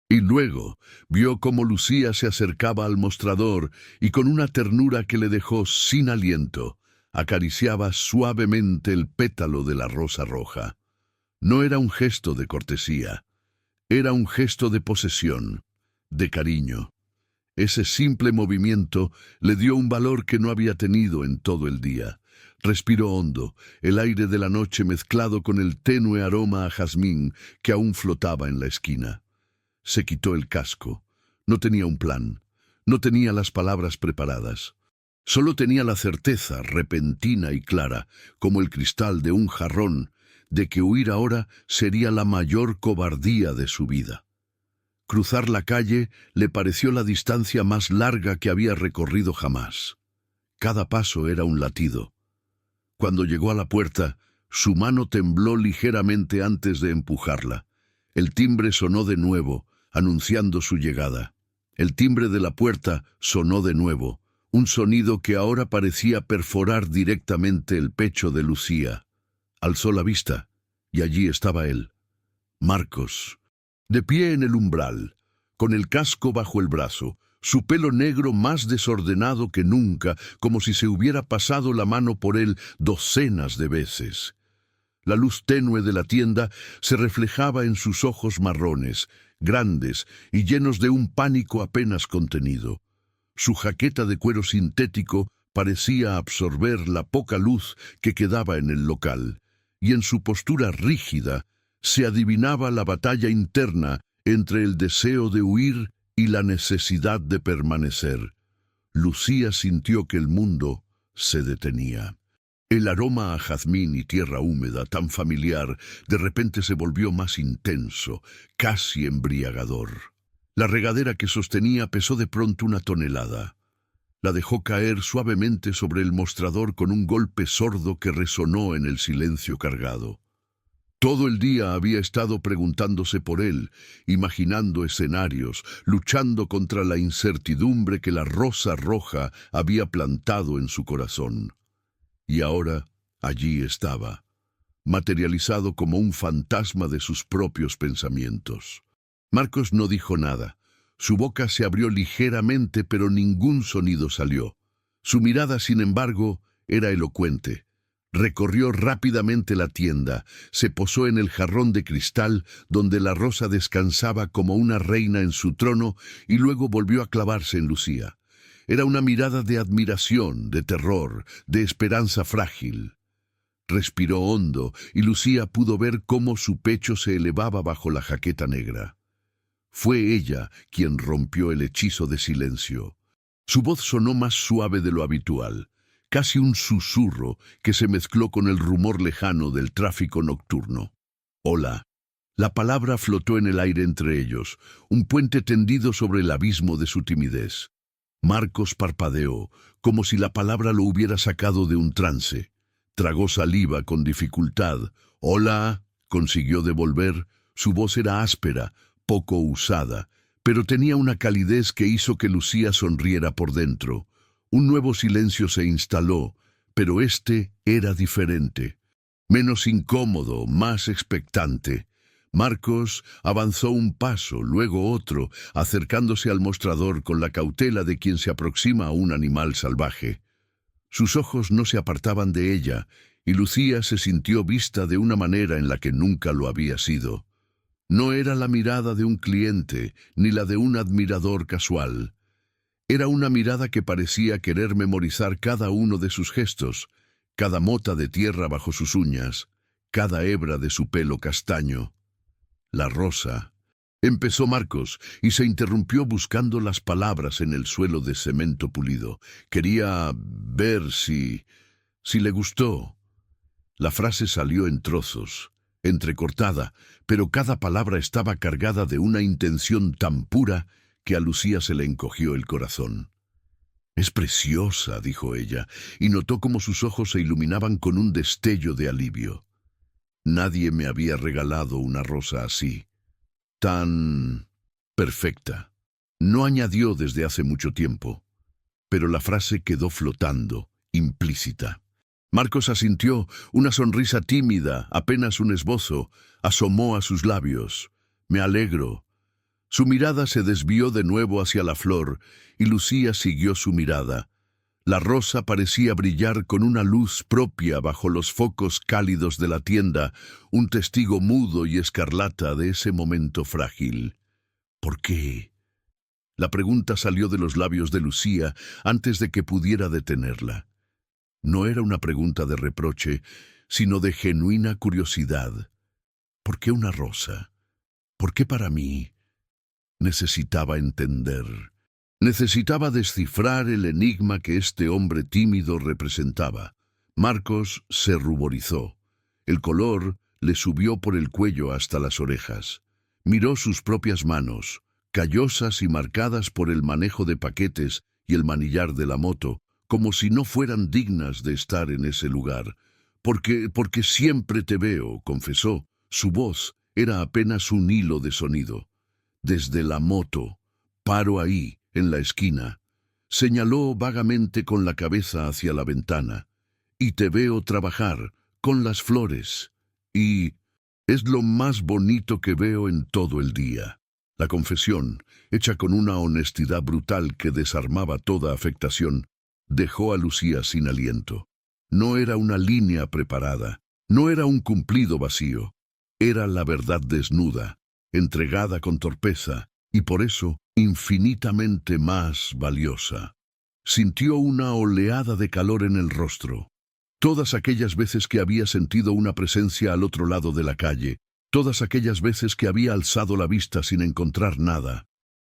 Y luego vio cómo Lucía se acercaba al mostrador y con una ternura que le dejó sin aliento, acariciaba suavemente el pétalo de la rosa roja. No era un gesto de cortesía, era un gesto de posesión, de cariño. Ese simple movimiento le dio un valor que no había tenido en todo el día. Respiró hondo, el aire de la noche mezclado con el tenue aroma a jazmín que aún flotaba en la esquina. Se quitó el casco. No tenía un plan, no tenía las palabras preparadas. Solo tenía la certeza, repentina y clara, como el cristal de un jarrón, de que huir ahora sería la mayor cobardía de su vida. Cruzar la calle le pareció la distancia más larga que había recorrido jamás. Cada paso era un latido. Cuando llegó a la puerta, su mano tembló ligeramente antes de empujarla. El timbre sonó de nuevo, anunciando su llegada. El timbre de la puerta sonó de nuevo, un sonido que ahora parecía perforar directamente el pecho de Lucía. Alzó la vista, y allí estaba él, Marcos, de pie en el umbral, con el casco bajo el brazo, su pelo negro más desordenado que nunca, como si se hubiera pasado la mano por él docenas de veces. La luz tenue de la tienda se reflejaba en sus ojos marrones, grandes y llenos de un pánico apenas contenido. Su jaqueta de cuero sintético parecía absorber la poca luz que quedaba en el local, y en su postura rígida se adivinaba la batalla interna entre el deseo de huir y la necesidad de permanecer. Lucía sintió que el mundo se detenía. El aroma a jazmín y tierra húmeda, tan familiar, de repente se volvió más intenso, casi embriagador. La regadera que sostenía pesó de pronto 1 tonelada. La dejó caer suavemente sobre el mostrador con un golpe sordo que resonó en el silencio cargado. Todo el día había estado preguntándose por él, imaginando escenarios, luchando contra la incertidumbre que la rosa roja había plantado en su corazón. Y ahora allí estaba, materializado como un fantasma de sus propios pensamientos. Marcos no dijo nada. Su boca se abrió ligeramente, pero ningún sonido salió. Su mirada, sin embargo, era elocuente. Recorrió rápidamente la tienda, se posó en el jarrón de cristal donde la rosa descansaba como una reina en su trono y luego volvió a clavarse en Lucía. Era una mirada de admiración, de terror, de esperanza frágil. Respiró hondo y Lucía pudo ver cómo su pecho se elevaba bajo la jaqueta negra. Fue ella quien rompió el hechizo de silencio. Su voz sonó más suave de lo habitual, casi un susurro que se mezcló con el rumor lejano del tráfico nocturno. «Hola». La palabra flotó en el aire entre ellos, un puente tendido sobre el abismo de su timidez. Marcos parpadeó, como si la palabra lo hubiera sacado de un trance. Tragó saliva con dificultad. «Hola», consiguió devolver. Su voz era áspera, poco usada, pero tenía una calidez que hizo que Lucía sonriera por dentro. Un nuevo silencio se instaló, pero este era diferente. Menos incómodo, más expectante. Marcos avanzó un paso, luego otro, acercándose al mostrador con la cautela de quien se aproxima a un animal salvaje. Sus ojos no se apartaban de ella, y Lucía se sintió vista de una manera en la que nunca lo había sido. No era la mirada de un cliente, ni la de un admirador casual. Era una mirada que parecía querer memorizar cada uno de sus gestos, cada mota de tierra bajo sus uñas, cada hebra de su pelo castaño. La rosa. Empezó Marcos y se interrumpió buscando las palabras en el suelo de cemento pulido. Quería ver si le gustó. La frase salió en trozos, entrecortada, pero cada palabra estaba cargada de una intención tan pura que a Lucía se le encogió el corazón. «Es preciosa», dijo ella, y notó cómo sus ojos se iluminaban con un destello de alivio. Nadie me había regalado una rosa así, tan perfecta. No añadió desde hace mucho tiempo, pero la frase quedó flotando, implícita. Marcos asintió, una sonrisa tímida, apenas un esbozo, asomó a sus labios. «Me alegro». Su mirada se desvió de nuevo hacia la flor, y Lucía siguió su mirada. La rosa parecía brillar con una luz propia bajo los focos cálidos de la tienda, un testigo mudo y escarlata de ese momento frágil. «¿Por qué?». La pregunta salió de los labios de Lucía antes de que pudiera detenerla. No era una pregunta de reproche, sino de genuina curiosidad. «¿Por qué una rosa? ¿Por qué para mí?». Necesitaba entender. Necesitaba descifrar el enigma que este hombre tímido representaba. Marcos se ruborizó. El color le subió por el cuello hasta las orejas. Miró sus propias manos, callosas y marcadas por el manejo de paquetes y el manillar de la moto, como si no fueran dignas de estar en ese lugar. Porque siempre te veo», confesó. Su voz era apenas un hilo de sonido. «Desde la moto. Paro ahí, en la esquina». Señaló vagamente con la cabeza hacia la ventana. «Y te veo trabajar, con las flores. Y es lo más bonito que veo en todo el día». La confesión, hecha con una honestidad brutal que desarmaba toda afectación, dejó a Lucía sin aliento. No era una línea preparada, no era un cumplido vacío. Era la verdad desnuda, entregada con torpeza, y por eso infinitamente más valiosa. Sintió una oleada de calor en el rostro. Todas aquellas veces que había sentido una presencia al otro lado de la calle, todas aquellas veces que había alzado la vista sin encontrar nada.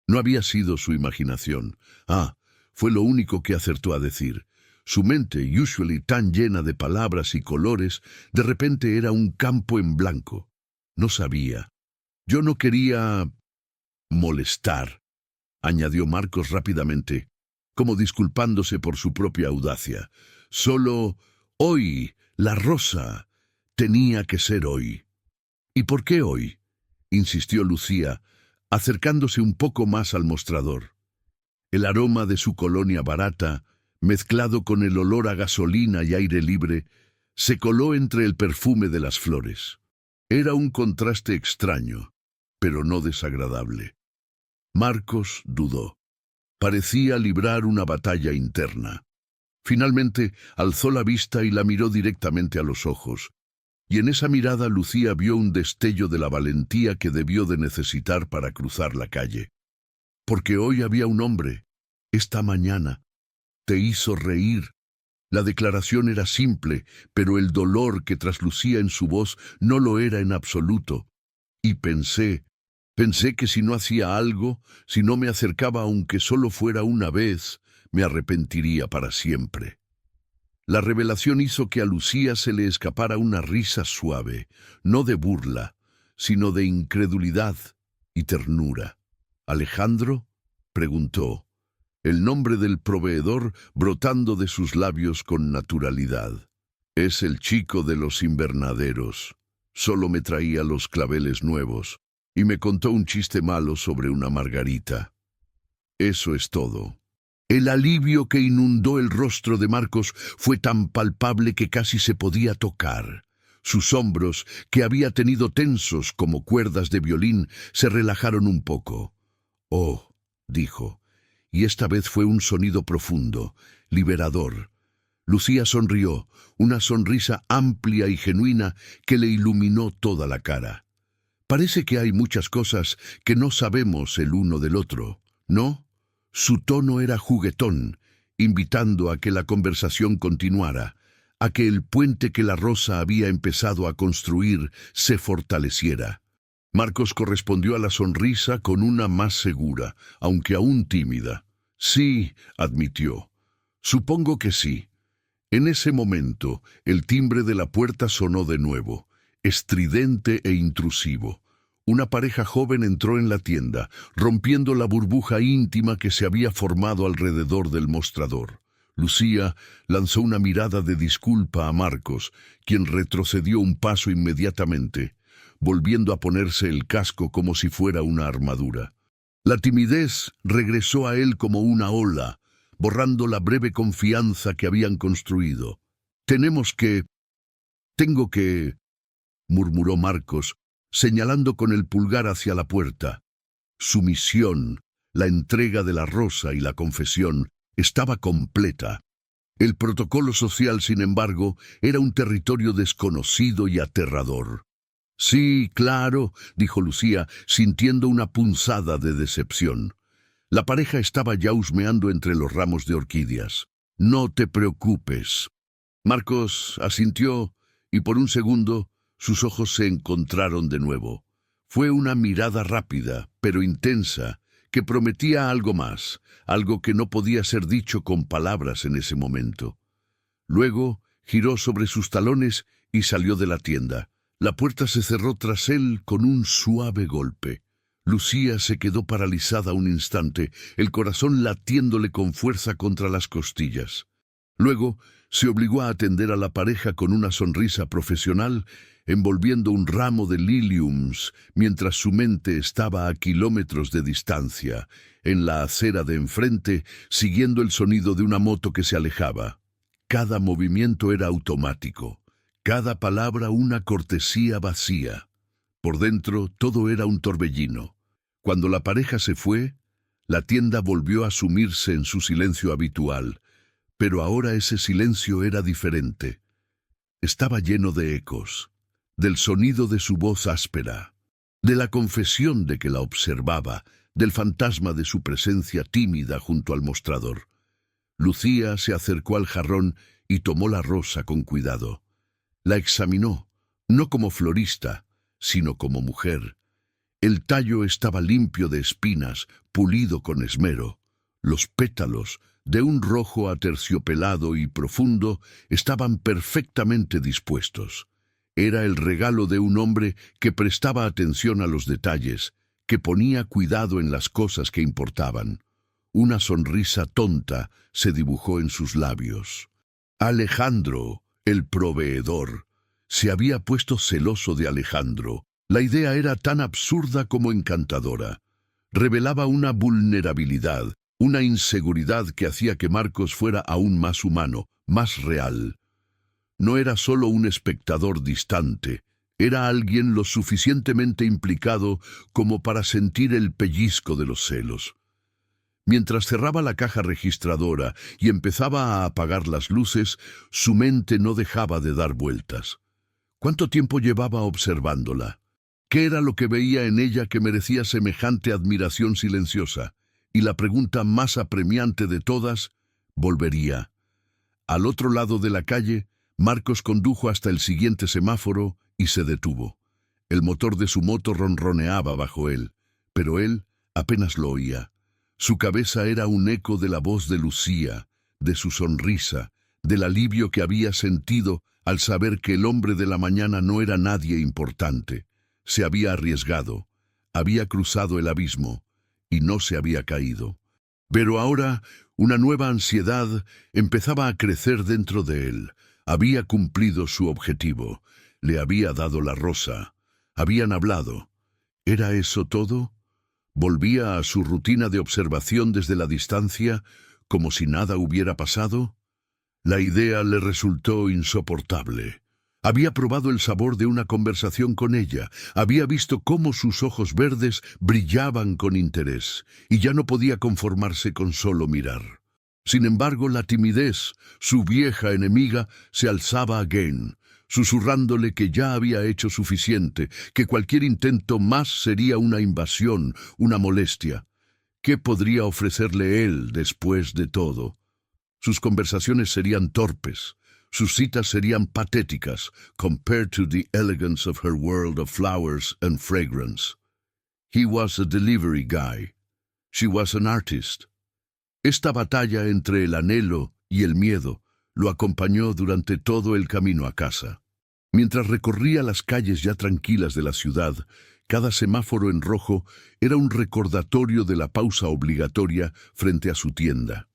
No había sido su imaginación. Fue lo único que acertó a decir. Su mente, usually tan llena de palabras y colores, de repente era un campo en blanco. No sabía. «Yo no quería molestar», añadió Marcos rápidamente, como disculpándose por su propia audacia. «Solo hoy, la rosa, tenía que ser hoy». «¿Y por qué hoy?», insistió Lucía, acercándose un poco más al mostrador. El aroma de su colonia barata, mezclado con el olor a gasolina y aire libre, se coló entre el perfume de las flores. Era un contraste extraño, pero no desagradable. Marcos dudó. Parecía librar una batalla interna. Finalmente alzó la vista y la miró directamente a los ojos, y en esa mirada Lucía vio un destello de la valentía que debió de necesitar para cruzar la calle. «Porque hoy había un hombre, esta mañana, te hizo reír». La declaración era simple, pero el dolor que traslucía en su voz no lo era en absoluto. Y pensé que si no hacía algo, si no me acercaba aunque solo fuera una vez, me arrepentiría para siempre. La revelación hizo que a Lucía se le escapara una risa suave, no de burla, sino de incredulidad y ternura. «¿Alejandro?», preguntó, el nombre del proveedor brotando de sus labios con naturalidad. «Es el chico de los invernaderos. Solo me traía los claveles nuevos y me contó un chiste malo sobre una margarita. Eso es todo». El alivio que inundó el rostro de Marcos fue tan palpable que casi se podía tocar. Sus hombros, que había tenido tensos como cuerdas de violín, se relajaron un poco. «Oh», dijo, y esta vez fue un sonido profundo, liberador. Lucía sonrió, una sonrisa amplia y genuina que le iluminó toda la cara. Parece que hay muchas cosas que no sabemos el uno del otro, ¿no? Su tono era juguetón, invitando a que la conversación continuara, a que el puente que la Rosa había empezado a construir se fortaleciera. Marcos correspondió a la sonrisa con una más segura, aunque aún tímida. Sí, admitió. Supongo que sí. En ese momento, el timbre de la puerta sonó de nuevo, estridente e intrusivo. Una pareja joven entró en la tienda, rompiendo la burbuja íntima que se había formado alrededor del mostrador. Lucía lanzó una mirada de disculpa a Marcos, quien retrocedió un paso inmediatamente, volviendo a ponerse el casco como si fuera una armadura. La timidez regresó a él como una ola, borrando la breve confianza que habían construido. Tengo que, murmuró Marcos, señalando con el pulgar hacia la puerta. Su misión, la entrega de la Rosa y la confesión, estaba completa. El protocolo social, sin embargo, era un territorio desconocido y aterrador. Sí, claro, dijo Lucía, sintiendo una punzada de decepción. La pareja estaba ya husmeando entre los ramos de orquídeas. No te preocupes. Marcos asintió y por un segundo sus ojos se encontraron de nuevo. Fue una mirada rápida, pero intensa, que prometía algo más, algo que no podía ser dicho con palabras en ese momento. Luego giró sobre sus talones y salió de la tienda. La puerta se cerró tras él con un suave golpe. Lucía se quedó paralizada un instante, el corazón latiéndole con fuerza contra las costillas. Luego se obligó a atender a la pareja con una sonrisa profesional, envolviendo un ramo de liliums, mientras su mente estaba a kilómetros de distancia, en la acera de enfrente, siguiendo el sonido de una moto que se alejaba. Cada movimiento era automático, cada palabra una cortesía vacía. Por dentro todo era un torbellino. Cuando la pareja se fue, la tienda volvió a sumirse en su silencio habitual, pero ahora ese silencio era diferente. Estaba lleno de ecos, del sonido de su voz áspera, de la confesión de que la observaba, del fantasma de su presencia tímida junto al mostrador. Lucía se acercó al jarrón y tomó la rosa con cuidado. La examinó, no como florista, sino como mujer. El tallo estaba limpio de espinas, pulido con esmero. Los pétalos, de un rojo aterciopelado y profundo, estaban perfectamente dispuestos. Era el regalo de un hombre que prestaba atención a los detalles, que ponía cuidado en las cosas que importaban. Una sonrisa tonta se dibujó en sus labios. Alejandro, el proveedor, se había puesto celoso de Alejandro. La idea era tan absurda como encantadora. Revelaba una vulnerabilidad, una inseguridad que hacía que Marcos fuera aún más humano, más real. No era solo un espectador distante, era alguien lo suficientemente implicado como para sentir el pellizco de los celos. Mientras cerraba la caja registradora y empezaba a apagar las luces, su mente no dejaba de dar vueltas. ¿Cuánto tiempo llevaba observándola? ¿Qué era lo que veía en ella que merecía semejante admiración silenciosa? Y la pregunta más apremiante de todas, ¿volvería? Al otro lado de la calle, Marcos condujo hasta el siguiente semáforo y se detuvo. El motor de su moto ronroneaba bajo él, pero él apenas lo oía. Su cabeza era un eco de la voz de Lucía, de su sonrisa, del alivio que había sentido al saber que el hombre de la mañana no era nadie importante. Se había arriesgado, había cruzado el abismo y no se había caído. Pero ahora una nueva ansiedad empezaba a crecer dentro de él. Había cumplido su objetivo, le había dado la rosa, habían hablado. ¿Era eso todo? ¿Volvía a su rutina de observación desde la distancia, como si nada hubiera pasado? La idea le resultó insoportable. Había probado el sabor de una conversación con ella, había visto cómo sus ojos verdes brillaban con interés, y ya no podía conformarse con solo mirar. Sin embargo, la timidez, su vieja enemiga, se alzaba again, susurrándole que ya había hecho suficiente, que cualquier intento más sería una invasión, una molestia. ¿Qué podría ofrecerle él después de todo? Sus conversaciones serían torpes, sus citas serían patéticas, compared to the elegance of her world of flowers and fragrance. He was a delivery guy. She was an artist. Esta batalla entre el anhelo y el miedo lo acompañó durante todo el camino a casa. Mientras recorría las calles ya tranquilas de la ciudad, cada semáforo en rojo era un recordatorio de la pausa obligatoria frente a su tienda.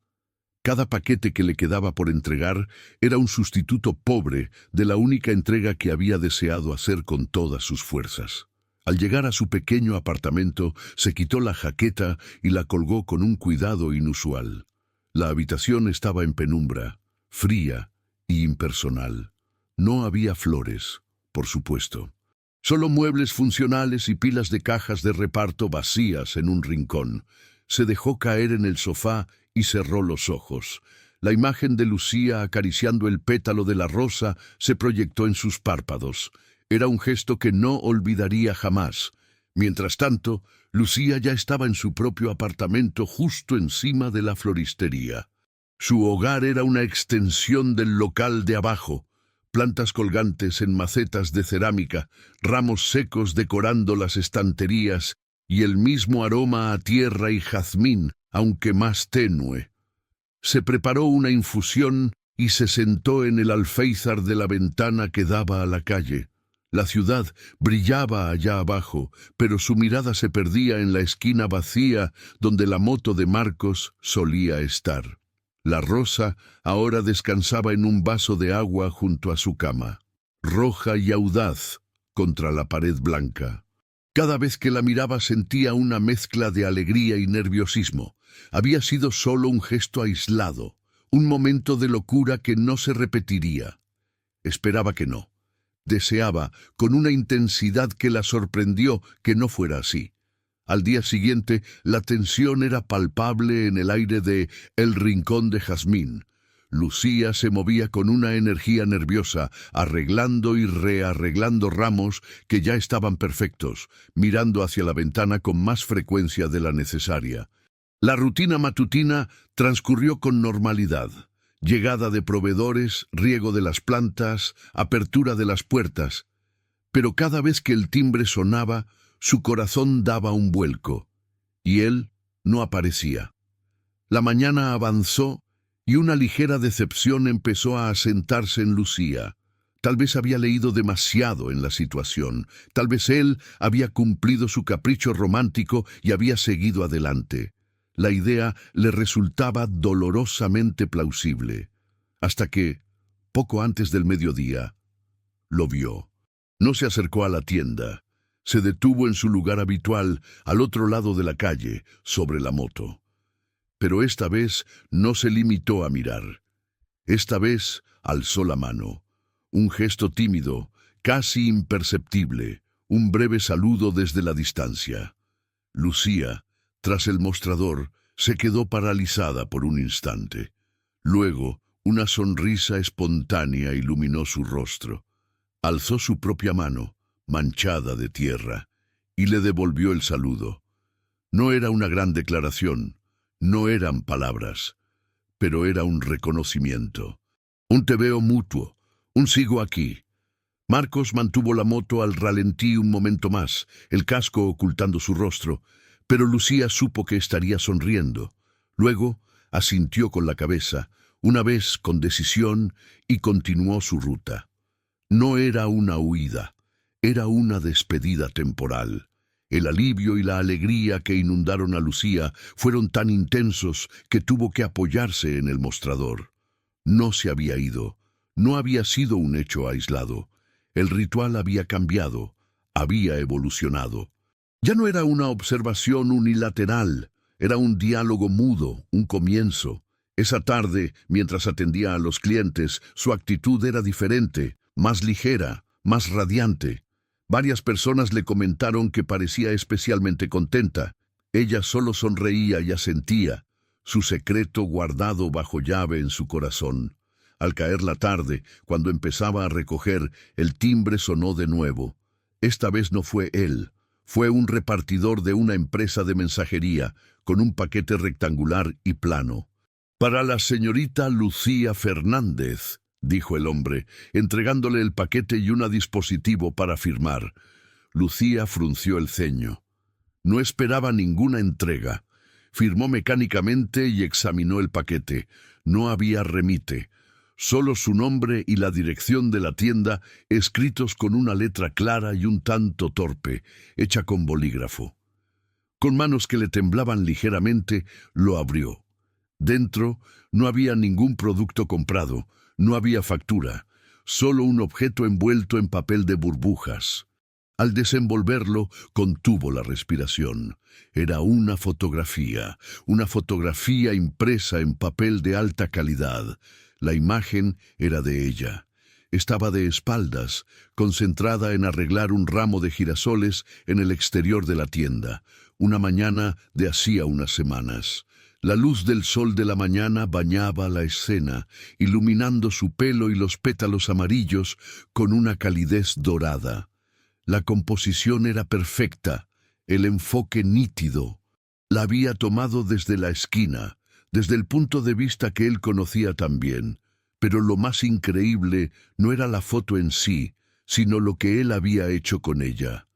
Cada paquete que le quedaba por entregar era un sustituto pobre de la única entrega que había deseado hacer con todas sus fuerzas. Al llegar a su pequeño apartamento, se quitó la jaqueta y la colgó con un cuidado inusual. La habitación estaba en penumbra, fría y impersonal. No había flores, por supuesto. Solo muebles funcionales y pilas de cajas de reparto vacías en un rincón. Se dejó caer en el sofá y cerró los ojos. La imagen de Lucía acariciando el pétalo de la rosa se proyectó en sus párpados. Era un gesto que no olvidaría jamás. Mientras tanto, Lucía ya estaba en su propio apartamento justo encima de la floristería. Su hogar era una extensión del local de abajo. Plantas colgantes en macetas de cerámica, ramos secos decorando las estanterías y el mismo aroma a tierra y jazmín, aunque más tenue. Se preparó una infusión y se sentó en el alféizar de la ventana que daba a la calle. La ciudad brillaba allá abajo, pero su mirada se perdía en la esquina vacía donde la moto de Marcos solía estar. La rosa ahora descansaba en un vaso de agua junto a su cama, roja y audaz contra la pared blanca. Cada vez que la miraba sentía una mezcla de alegría y nerviosismo. Había sido solo un gesto aislado, un momento de locura que no se repetiría. Esperaba que no. Deseaba, con una intensidad que la sorprendió, que no fuera así. Al día siguiente, la tensión era palpable en el aire de El Rincón de Jazmín. Lucía se movía con una energía nerviosa, arreglando y rearreglando ramos que ya estaban perfectos, mirando hacia la ventana con más frecuencia de la necesaria. La rutina matutina transcurrió con normalidad. Llegada de proveedores, riego de las plantas, apertura de las puertas. Pero cada vez que el timbre sonaba, su corazón daba un vuelco, y él no aparecía. La mañana avanzó y una ligera decepción empezó a asentarse en Lucía. Tal vez había leído demasiado en la situación, tal vez él había cumplido su capricho romántico y había seguido adelante. La idea le resultaba dolorosamente plausible, hasta que, poco antes del mediodía, lo vio. No se acercó a la tienda. Se detuvo en su lugar habitual, al otro lado de la calle, sobre la moto. Pero esta vez no se limitó a mirar. Esta vez alzó la mano. Un gesto tímido, casi imperceptible, un breve saludo desde la distancia. Lucía, tras el mostrador, se quedó paralizada por un instante. Luego, una sonrisa espontánea iluminó su rostro. Alzó su propia mano, manchada de tierra, y le devolvió el saludo. No era una gran declaración, no eran palabras, pero era un reconocimiento. Un te veo mutuo, un sigo aquí. Marcos mantuvo la moto al ralentí un momento más, el casco ocultando su rostro, pero Lucía supo que estaría sonriendo. Luego asintió con la cabeza, una vez con decisión, y continuó su ruta. No era una huida, era una despedida temporal. El alivio y la alegría que inundaron a Lucía fueron tan intensos que tuvo que apoyarse en el mostrador. No se había ido, no había sido un hecho aislado. El ritual había cambiado, había evolucionado. Ya no era una observación unilateral, era un diálogo mudo, un comienzo. Esa tarde, mientras atendía a los clientes, su actitud era diferente, más ligera, más radiante. Varias personas le comentaron que parecía especialmente contenta. Ella solo sonreía y asentía. su secreto guardado bajo llave en su corazón. Al caer la tarde, cuando empezaba a recoger, el timbre sonó de nuevo. Esta vez no fue él. Fue un repartidor de una empresa de mensajería, con un paquete rectangular y plano. «Para la señorita Lucía Fernández», dijo el hombre, entregándole el paquete y un dispositivo para firmar. Lucía frunció el ceño. No esperaba ninguna entrega. Firmó mecánicamente y examinó el paquete. No había remite. Solo su nombre y la dirección de la tienda, escritos con una letra clara y un tanto torpe, hecha con bolígrafo. Con manos que le temblaban ligeramente, lo abrió. Dentro no había ningún producto comprado, no había factura, solo un objeto envuelto en papel de burbujas. Al desenvolverlo, contuvo la respiración. Era una fotografía impresa en papel de alta calidad. La imagen era de ella. Estaba de espaldas, concentrada en arreglar un ramo de girasoles en el exterior de la tienda, una mañana de hacía unas semanas. La luz del sol de la mañana bañaba la escena, iluminando su pelo y los pétalos amarillos con una calidez dorada. La composición era perfecta, el enfoque nítido. La había tomado desde la esquina, desde el punto de vista que él conocía tan bien. Pero lo más increíble no era la foto en sí, sino lo que él había hecho con ella.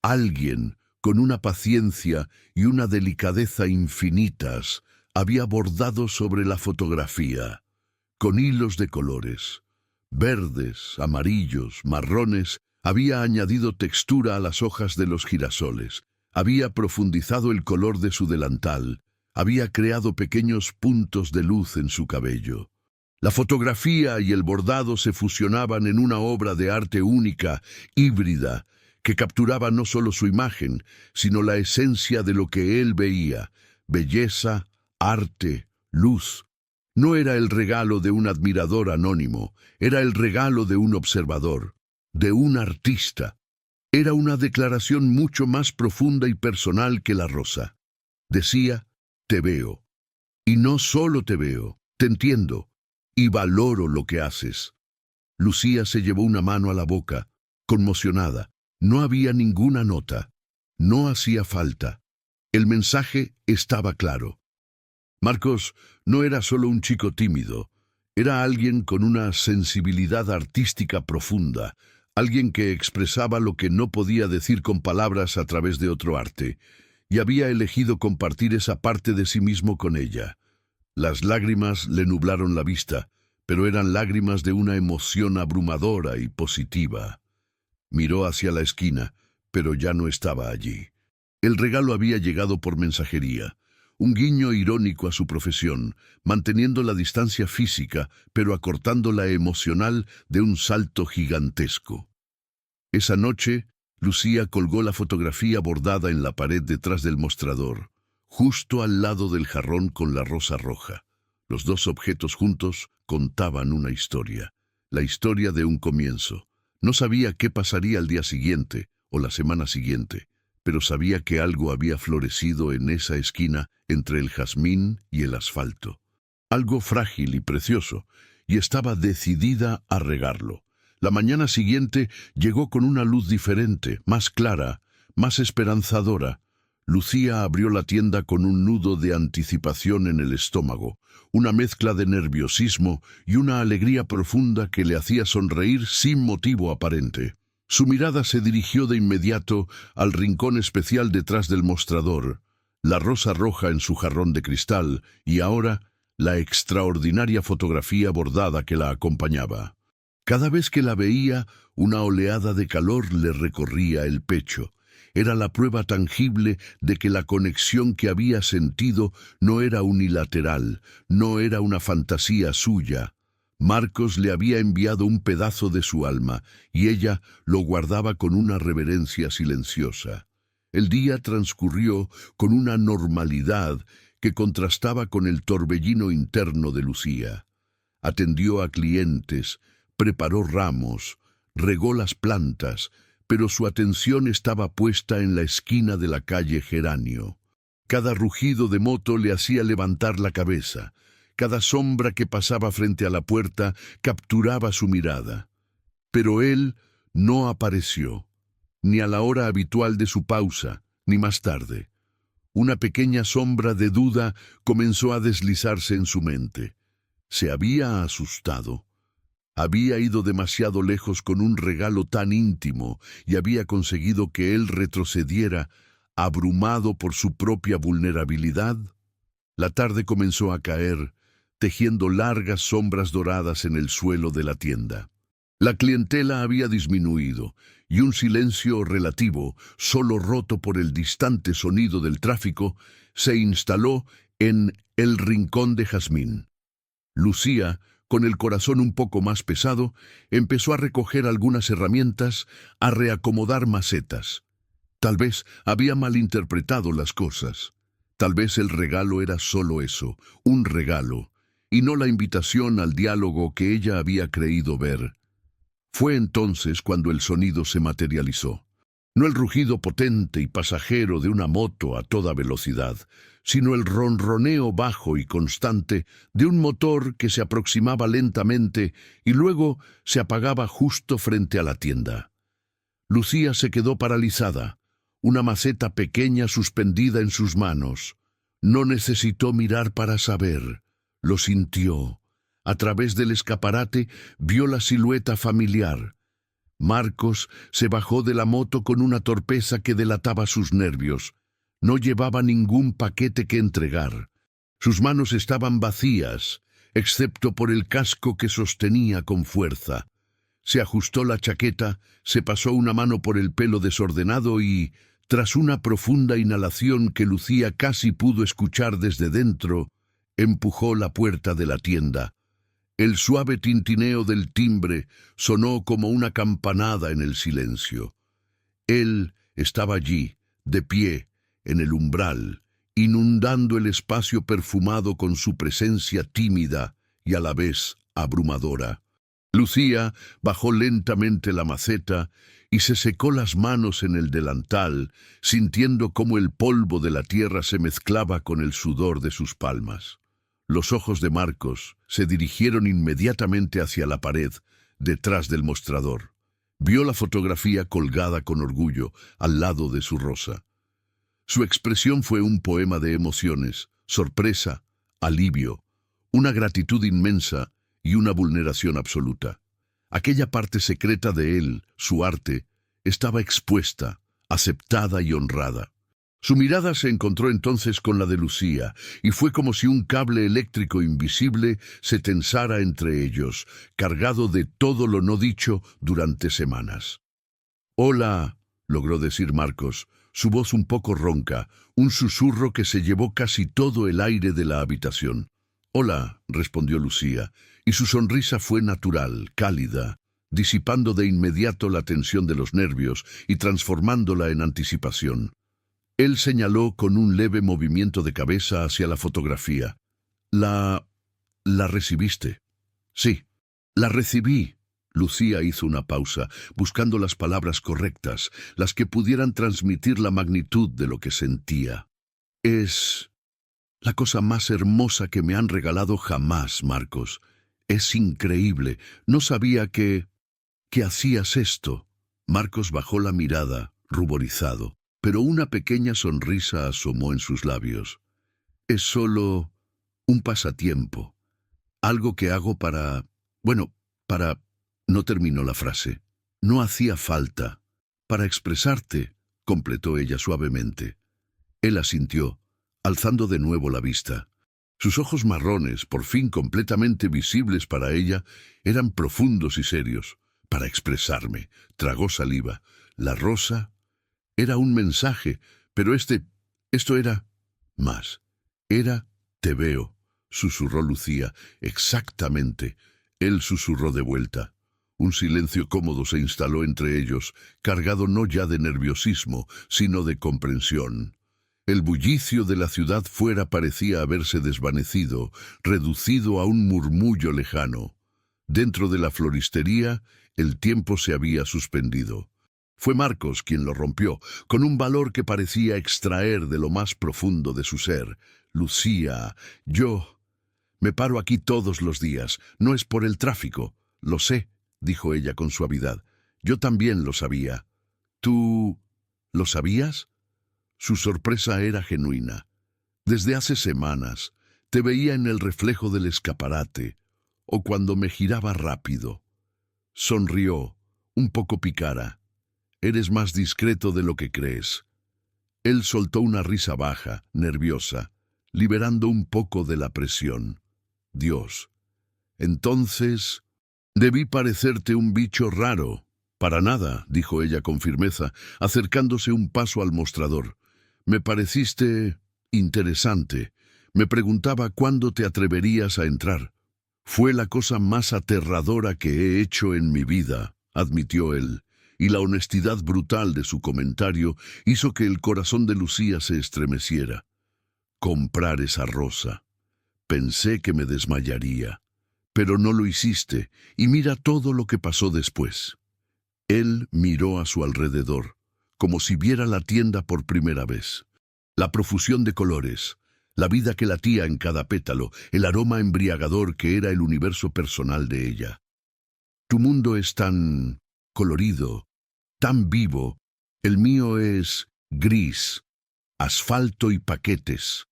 Alguien, con una paciencia y una delicadeza infinitas, había bordado sobre la fotografía, con hilos de colores. Verdes, amarillos, marrones, había añadido textura a las hojas de los girasoles, había profundizado el color de su delantal, había creado pequeños puntos de luz en su cabello. La fotografía y el bordado se fusionaban en una obra de arte única, híbrida, que capturaba no solo su imagen, sino la esencia de lo que él veía: belleza, arte, luz. No era el regalo de un admirador anónimo, era el regalo de un observador, de un artista. Era una declaración mucho más profunda y personal que la rosa. Decía: te veo. Y no solo te veo, te entiendo. Y valoro lo que haces. Lucía se llevó una mano a la boca, conmocionada. No había ninguna nota. No hacía falta. El mensaje estaba claro. Marcos no era solo un chico tímido. Era alguien con una sensibilidad artística profunda, alguien que expresaba lo que no podía decir con palabras a través de otro arte, y había elegido compartir esa parte de sí mismo con ella. Las lágrimas le nublaron la vista, pero eran lágrimas de una emoción abrumadora y positiva. Miró hacia la esquina, pero ya no estaba allí. El regalo había llegado por mensajería, un guiño irónico a su profesión, manteniendo la distancia física, pero acortando la emocional de un salto gigantesco. Esa noche, Lucía colgó la fotografía bordada en la pared detrás del mostrador, justo al lado del jarrón con la rosa roja. Los dos objetos juntos contaban una historia, la historia de un comienzo. No sabía qué pasaría al día siguiente o la semana siguiente, pero sabía que algo había florecido en esa esquina entre el jazmín y el asfalto. Algo frágil y precioso, y estaba decidida a regarlo. La mañana siguiente llegó con una luz diferente, más clara, más esperanzadora. Lucía abrió la tienda con un nudo de anticipación en el estómago, una mezcla de nerviosismo y una alegría profunda que le hacía sonreír sin motivo aparente. Su mirada se dirigió de inmediato al rincón especial detrás del mostrador, la rosa roja en su jarrón de cristal y ahora la extraordinaria fotografía bordada que la acompañaba. Cada vez que la veía, una oleada de calor le recorría el pecho. Era la prueba tangible de que la conexión que había sentido no era unilateral, no era una fantasía suya. Marcos le había enviado un pedazo de su alma, y ella lo guardaba con una reverencia silenciosa. El día transcurrió con una normalidad que contrastaba con el torbellino interno de Lucía. Atendió a clientes, preparó ramos, regó las plantas, pero su atención estaba puesta en la esquina de la calle Geranio. Cada rugido de moto le hacía levantar la cabeza. Cada sombra que pasaba frente a la puerta capturaba su mirada. Pero él no apareció, ni a la hora habitual de su pausa, ni más tarde. Una pequeña sombra de duda comenzó a deslizarse en su mente. Se había asustado. Había ido demasiado lejos con un regalo tan íntimo y había conseguido que él retrocediera, abrumado por su propia vulnerabilidad. La tarde comenzó a caer, tejiendo largas sombras doradas en el suelo de la tienda. La clientela había disminuido, y un silencio relativo, solo roto por el distante sonido del tráfico, se instaló en el rincón de Jazmín. Lucía, con el corazón un poco más pesado, empezó a recoger algunas herramientas, a reacomodar macetas. Tal vez había malinterpretado las cosas. Tal vez el regalo era solo eso, un regalo, y no la invitación al diálogo que ella había creído ver. Fue entonces cuando el sonido se materializó. No el rugido potente y pasajero de una moto a toda velocidad, sino el ronroneo bajo y constante de un motor que se aproximaba lentamente y luego se apagaba justo frente a la tienda. Lucía se quedó paralizada, una maceta pequeña suspendida en sus manos. No necesitó mirar para saber, lo sintió. A través del escaparate vio la silueta familiar. Marcos se bajó de la moto con una torpeza que delataba sus nervios. No llevaba ningún paquete que entregar. Sus manos estaban vacías, excepto por el casco que sostenía con fuerza. Se ajustó la chaqueta, se pasó una mano por el pelo desordenado y, tras una profunda inhalación que Lucía casi pudo escuchar desde dentro, empujó la puerta de la tienda. El suave tintineo del timbre sonó como una campanada en el silencio. Él estaba allí, de pie, en el umbral, inundando el espacio perfumado con su presencia tímida y a la vez abrumadora. Lucía bajó lentamente la maceta y se secó las manos en el delantal, sintiendo cómo el polvo de la tierra se mezclaba con el sudor de sus palmas. Los ojos de Marcos se dirigieron inmediatamente hacia la pared, detrás del mostrador. Vio la fotografía colgada con orgullo al lado de su rosa. Su expresión fue un poema de emociones, sorpresa, alivio, una gratitud inmensa y una vulneración absoluta. Aquella parte secreta de él, su arte, estaba expuesta, aceptada y honrada. Su mirada se encontró entonces con la de Lucía, y fue como si un cable eléctrico invisible se tensara entre ellos, cargado de todo lo no dicho durante semanas. «Hola», logró decir Marcos, su voz un poco ronca, un susurro que se llevó casi todo el aire de la habitación. «Hola», respondió Lucía, y su sonrisa fue natural, cálida, disipando de inmediato la tensión de los nervios y transformándola en anticipación. Él señaló con un leve movimiento de cabeza hacia la fotografía. ¿La recibiste?» «Sí, la recibí». Lucía hizo una pausa, buscando las palabras correctas, las que pudieran transmitir la magnitud de lo que sentía. «Es la cosa más hermosa que me han regalado jamás, Marcos. Es increíble. No sabía que hacías esto». Marcos bajó la mirada, ruborizado, pero una pequeña sonrisa asomó en sus labios. «Es solo un pasatiempo. Algo que hago para... No terminó la frase. «No hacía falta. Para expresarte», completó ella suavemente. Él asintió, alzando de nuevo la vista. Sus ojos marrones, por fin completamente visibles para ella, eran profundos y serios. «Para expresarme», tragó saliva. «La rosa era un mensaje, pero esto era más. Era, te veo», susurró Lucía. «Exactamente». Él susurró de vuelta. Un silencio cómodo se instaló entre ellos, cargado no ya de nerviosismo, sino de comprensión. El bullicio de la ciudad fuera parecía haberse desvanecido, reducido a un murmullo lejano. Dentro de la floristería, el tiempo se había suspendido. Fue Marcos quien lo rompió, con un valor que parecía extraer de lo más profundo de su ser. Lucía, yo me paro aquí todos los días. No es por el tráfico. Lo sé, dijo ella con suavidad. Yo también lo sabía. ¿Tú lo sabías? Su sorpresa era genuina. Desde hace semanas te veía en el reflejo del escaparate, o cuando me giraba rápido. Sonrió, un poco pícara. Eres más discreto de lo que crees. Él soltó una risa baja, nerviosa, liberando un poco de la presión. Dios. Entonces, debí parecerte un bicho raro. Para nada, dijo ella con firmeza, acercándose un paso al mostrador. Me pareciste interesante. Me preguntaba cuándo te atreverías a entrar. Fue la cosa más aterradora que he hecho en mi vida, admitió él, y la honestidad brutal de su comentario hizo que el corazón de Lucía se estremeciera. Comprar esa rosa. Pensé que me desmayaría. Pero no lo hiciste, y mira todo lo que pasó después. Él miró a su alrededor, como si viera la tienda por primera vez. La profusión de colores, la vida que latía en cada pétalo, el aroma embriagador que era el universo personal de ella. Tu mundo es tan colorido, tan vivo. El mío es gris, asfalto y paquetes.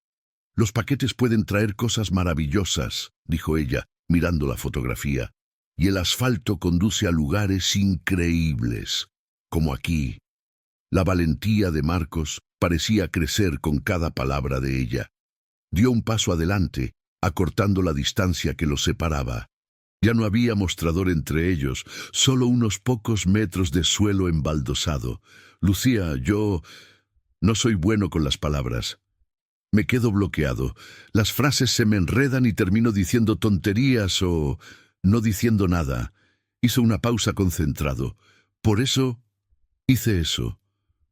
Los paquetes pueden traer cosas maravillosas, dijo ella, mirando la fotografía, y el asfalto conduce a lugares increíbles, como aquí. La valentía de Marcos parecía crecer con cada palabra de ella. Dio un paso adelante, acortando la distancia que los separaba. Ya no había mostrador entre ellos, solo unos pocos metros de suelo embaldosado. Lucía, yo no soy bueno con las palabras. Me quedo bloqueado. Las frases se me enredan y termino diciendo tonterías o no diciendo nada. Hizo una pausa concentrado. Por eso hice eso.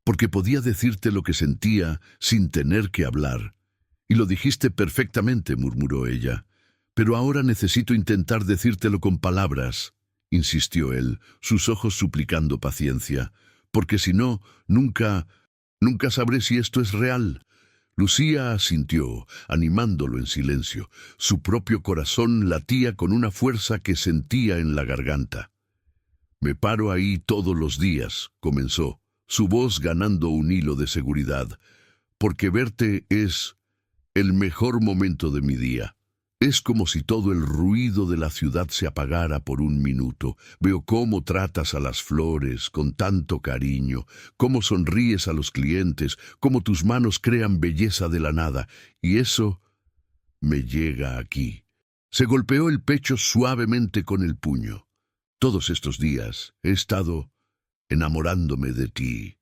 Porque podía decirte lo que sentía sin tener que hablar. Y lo dijiste perfectamente, murmuró ella. Pero ahora necesito intentar decírtelo con palabras, insistió él, sus ojos suplicando paciencia. Porque si no, nunca sabré si esto es real. Lucía asintió, animándolo en silencio. Su propio corazón latía con una fuerza que sentía en la garganta. Me paro ahí todos los días, comenzó, su voz ganando un hilo de seguridad, porque verte es el mejor momento de mi día. Es como si todo el ruido de la ciudad se apagara por un minuto. Veo cómo tratas a las flores con tanto cariño, cómo sonríes a los clientes, cómo tus manos crean belleza de la nada, y eso me llega aquí. Se golpeó el pecho suavemente con el puño. Todos estos días he estado enamorándome de ti,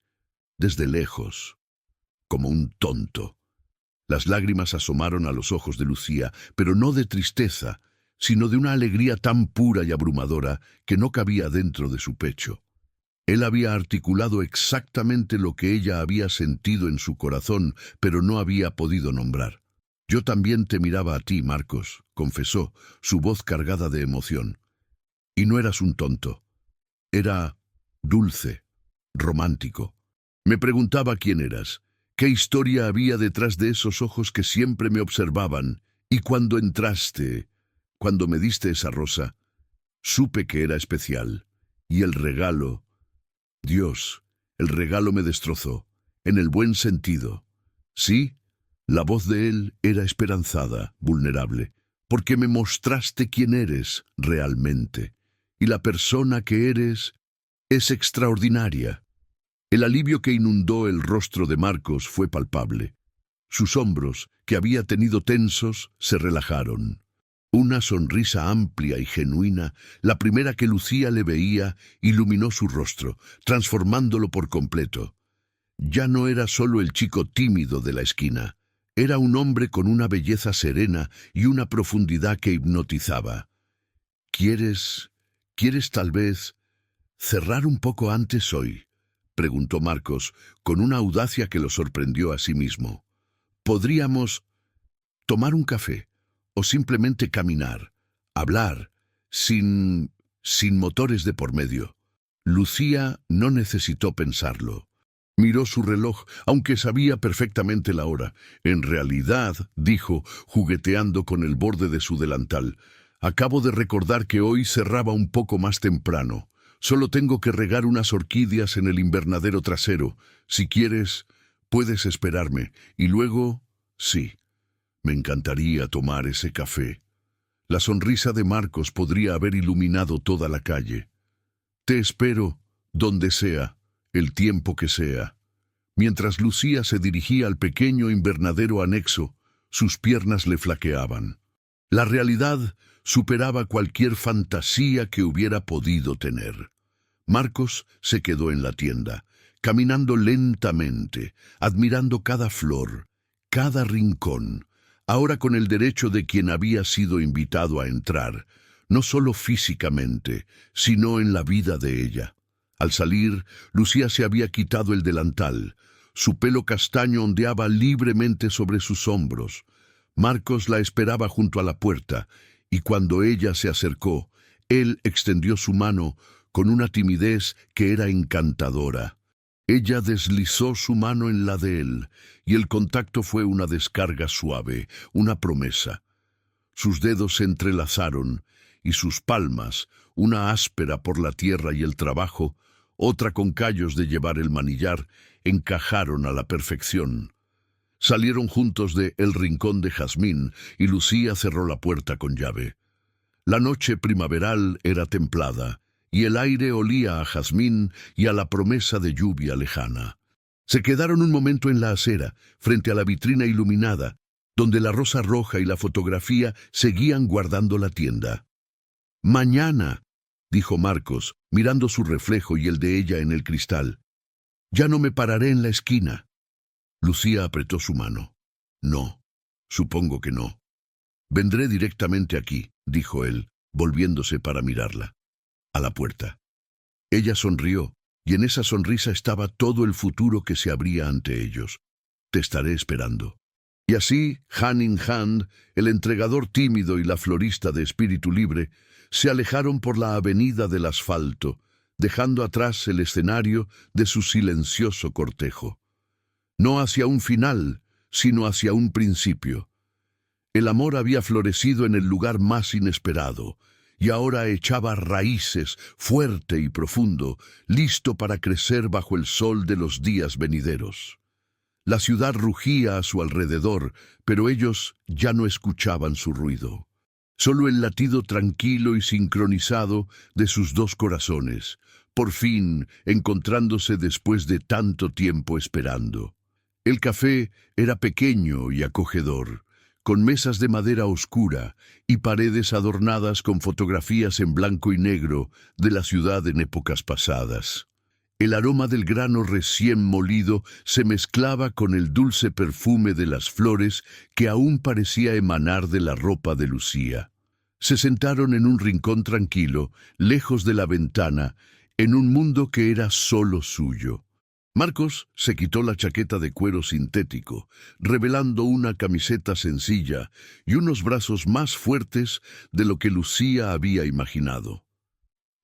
desde lejos, como un tonto. Las lágrimas asomaron a los ojos de Lucía, pero no de tristeza, sino de una alegría tan pura y abrumadora que no cabía dentro de su pecho. Él había articulado exactamente lo que ella había sentido en su corazón, pero no había podido nombrar. Yo también te miraba a ti, Marcos, confesó, su voz cargada de emoción. Y no eras un tonto. Era dulce, romántico. Me preguntaba quién eras. ¿Qué historia había detrás de esos ojos que siempre me observaban? Y cuando entraste, cuando me diste esa rosa, supe que era especial. Y el regalo, Dios, el regalo me destrozó, en el buen sentido. Sí, la voz de él era esperanzada, vulnerable, porque me mostraste quién eres realmente. Y la persona que eres es extraordinaria. El alivio que inundó el rostro de Marcos fue palpable. Sus hombros, que había tenido tensos, se relajaron. Una sonrisa amplia y genuina, la primera que Lucía le veía, iluminó su rostro, transformándolo por completo. Ya no era solo el chico tímido de la esquina. Era un hombre con una belleza serena y una profundidad que hipnotizaba. ¿Quieres tal vez cerrar un poco antes hoy?, preguntó Marcos, con una audacia que lo sorprendió a sí mismo. Podríamos tomar un café, o simplemente caminar, hablar, sin motores de por medio. Lucía no necesitó pensarlo. Miró su reloj, aunque sabía perfectamente la hora. En realidad, dijo, jugueteando con el borde de su delantal, acabo de recordar que hoy cerraba un poco más temprano. Solo tengo que regar unas orquídeas en el invernadero trasero. Si quieres, puedes esperarme. Y luego, sí, me encantaría tomar ese café. La sonrisa de Marcos podría haber iluminado toda la calle. Te espero, donde sea, el tiempo que sea. Mientras Lucía se dirigía al pequeño invernadero anexo, sus piernas le flaqueaban. La realidad superaba cualquier fantasía que hubiera podido tener. Marcos se quedó en la tienda, caminando lentamente, admirando cada flor, cada rincón, ahora con el derecho de quien había sido invitado a entrar, no solo físicamente, sino en la vida de ella. Al salir, Lucía se había quitado el delantal. Su pelo castaño ondeaba libremente sobre sus hombros. Marcos la esperaba junto a la puerta, y cuando ella se acercó, él extendió su mano con una timidez que era encantadora. Ella deslizó su mano en la de él, y el contacto fue una descarga suave, una promesa. Sus dedos se entrelazaron, y sus palmas, una áspera por la tierra y el trabajo, otra con callos de llevar el manillar, encajaron a la perfección. Salieron juntos de El Rincón de Jazmín, y Lucía cerró la puerta con llave. La noche primaveral era templada, y el aire olía a jazmín y a la promesa de lluvia lejana. Se quedaron un momento en la acera, frente a la vitrina iluminada, donde la rosa roja y la fotografía seguían guardando la tienda. «Mañana», dijo Marcos, mirando su reflejo y el de ella en el cristal. «Ya no me pararé en la esquina». Lucía apretó su mano. «No, supongo que no. Vendré directamente aquí», dijo él, volviéndose para mirarla. A la puerta. Ella sonrió, y en esa sonrisa estaba todo el futuro que se abría ante ellos. «Te estaré esperando». Y así, hand in hand, el entregador tímido y la florista de espíritu libre se alejaron por la avenida del asfalto, dejando atrás el escenario de su silencioso cortejo. No hacia un final, sino hacia un principio. El amor había florecido en el lugar más inesperado, y ahora echaba raíces fuerte y profundo, listo para crecer bajo el sol de los días venideros. La ciudad rugía a su alrededor, pero ellos ya no escuchaban su ruido. Solo el latido tranquilo y sincronizado de sus dos corazones, por fin encontrándose después de tanto tiempo esperando. El café era pequeño y acogedor, con mesas de madera oscura y paredes adornadas con fotografías en blanco y negro de la ciudad en épocas pasadas. El aroma del grano recién molido se mezclaba con el dulce perfume de las flores que aún parecía emanar de la ropa de Lucía. Se sentaron en un rincón tranquilo, lejos de la ventana, en un mundo que era solo suyo. Marcos se quitó la chaqueta de cuero sintético, revelando una camiseta sencilla y unos brazos más fuertes de lo que Lucía había imaginado.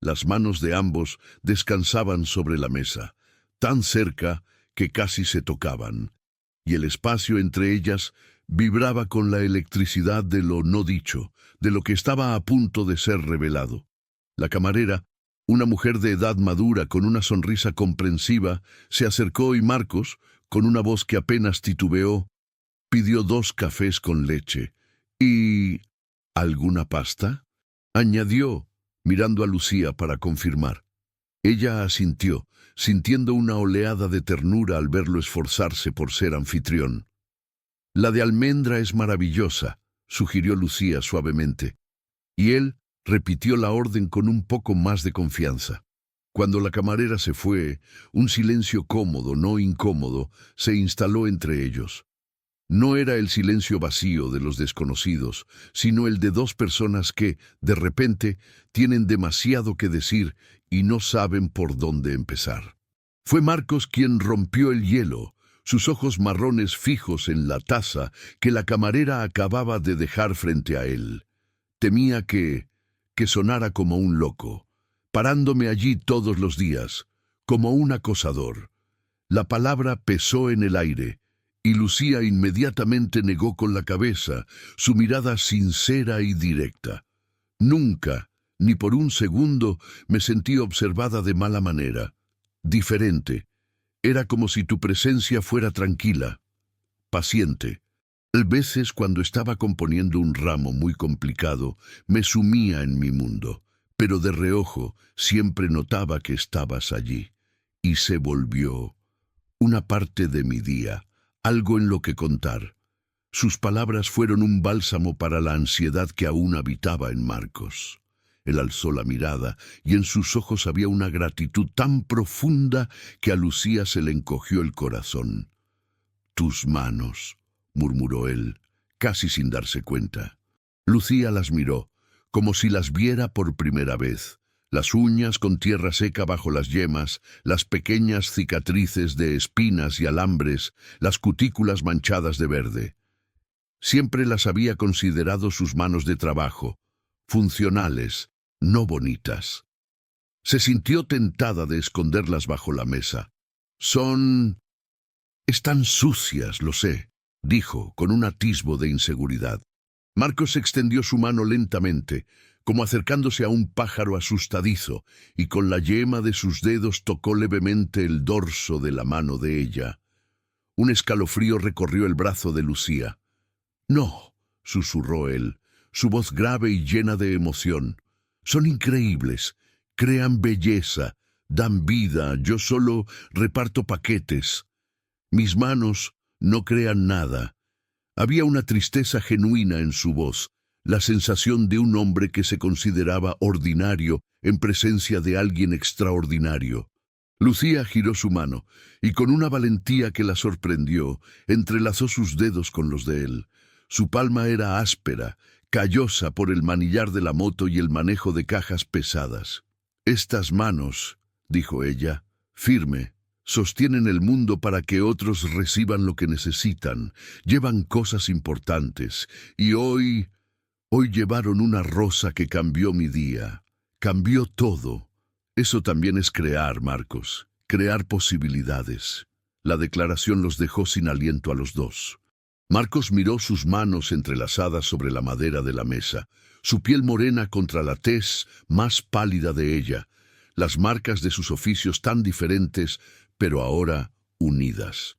Las manos de ambos descansaban sobre la mesa, tan cerca que casi se tocaban, y el espacio entre ellas vibraba con la electricidad de lo no dicho, de lo que estaba a punto de ser revelado. La camarera, una mujer de edad madura con una sonrisa comprensiva, se acercó y Marcos, con una voz que apenas titubeó, pidió 2 cafés con leche. «¿Y alguna pasta?», añadió, mirando a Lucía para confirmar. Ella asintió, sintiendo una oleada de ternura al verlo esforzarse por ser anfitrión. «La de almendra es maravillosa», sugirió Lucía suavemente, y él repitió la orden con un poco más de confianza. Cuando la camarera se fue, un silencio cómodo, no incómodo, se instaló entre ellos. No era el silencio vacío de los desconocidos, sino el de 2 personas que, de repente, tienen demasiado que decir y no saben por dónde empezar. Fue Marcos quien rompió el hielo, sus ojos marrones fijos en la taza que la camarera acababa de dejar frente a él. Temía que sonara como un loco. parándome allí todos los días, como un acosador. La palabra pesó en el aire, y Lucía inmediatamente negó con la cabeza, su mirada sincera y directa. Nunca, ni por un segundo, me sentí observada de mala manera. Diferente. Era como si tu presencia fuera tranquila, paciente. A veces, cuando estaba componiendo un ramo muy complicado, me sumía en mi mundo, pero de reojo siempre notaba que estabas allí, y se volvió una parte de mi día, algo en lo que contar. Sus palabras fueron un bálsamo para la ansiedad que aún habitaba en Marcos. Él alzó la mirada y en sus ojos había una gratitud tan profunda que a Lucía se le encogió el corazón. «Tus manos», murmuró él, casi sin darse cuenta. Lucía las miró, como si las viera por primera vez. Las uñas con tierra seca bajo las yemas, las pequeñas cicatrices de espinas y alambres, las cutículas manchadas de verde. Siempre las había considerado sus manos de trabajo, funcionales, no bonitas. Se sintió tentada de esconderlas bajo la mesa. Están sucias, lo sé», dijo, con un atisbo de inseguridad. Marcos extendió su mano lentamente, como acercándose a un pájaro asustadizo, y con la yema de sus dedos tocó levemente el dorso de la mano de ella. Un escalofrío recorrió el brazo de Lucía. «No», susurró él, su voz grave y llena de emoción. «Son increíbles, crean belleza, dan vida, yo solo reparto paquetes. Mis manos no crean nada». Había una tristeza genuina en su voz, la sensación de un hombre que se consideraba ordinario en presencia de alguien extraordinario. Lucía giró su mano, y con una valentía que la sorprendió, entrelazó sus dedos con los de él. Su palma era áspera, callosa por el manillar de la moto y el manejo de cajas pesadas. «Estas manos», dijo ella, firme, «sostienen el mundo para que otros reciban lo que necesitan, llevan cosas importantes, y hoy llevaron una rosa que cambió mi día, cambió todo». Eso también es crear, Marcos, crear posibilidades. La declaración los dejó sin aliento a los dos. Marcos miró sus manos entrelazadas sobre la madera de la mesa, su piel morena contra la tez más pálida de ella, las marcas de sus oficios tan diferentes, pero ahora unidas.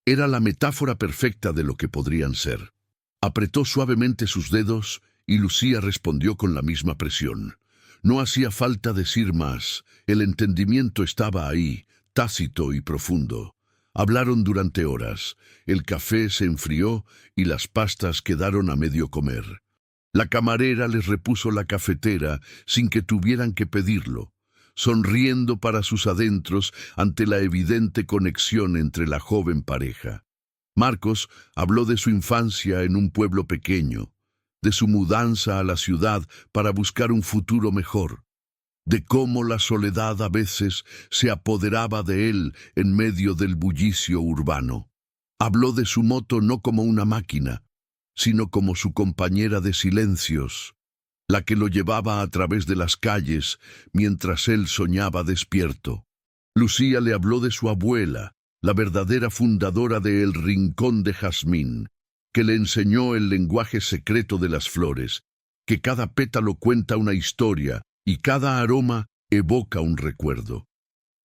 Era la metáfora perfecta de lo que podrían ser. Apretó suavemente sus dedos y Lucía respondió con la misma presión. No hacía falta decir más, el entendimiento estaba ahí, tácito y profundo. Hablaron durante horas, el café se enfrió y las pastas quedaron a medio comer. La camarera les repuso la cafetera sin que tuvieran que pedirlo, sonriendo para sus adentros ante la evidente conexión entre la joven pareja. Marcos habló de su infancia en un pueblo pequeño, de su mudanza a la ciudad para buscar un futuro mejor, de cómo la soledad a veces se apoderaba de él en medio del bullicio urbano. Habló de su moto no como una máquina, sino como su compañera de silencios, la que lo llevaba a través de las calles mientras él soñaba despierto. Lucía le habló de su abuela, la verdadera fundadora de El Rincón de Jazmín, que le enseñó el lenguaje secreto de las flores, que cada pétalo cuenta una historia y cada aroma evoca un recuerdo.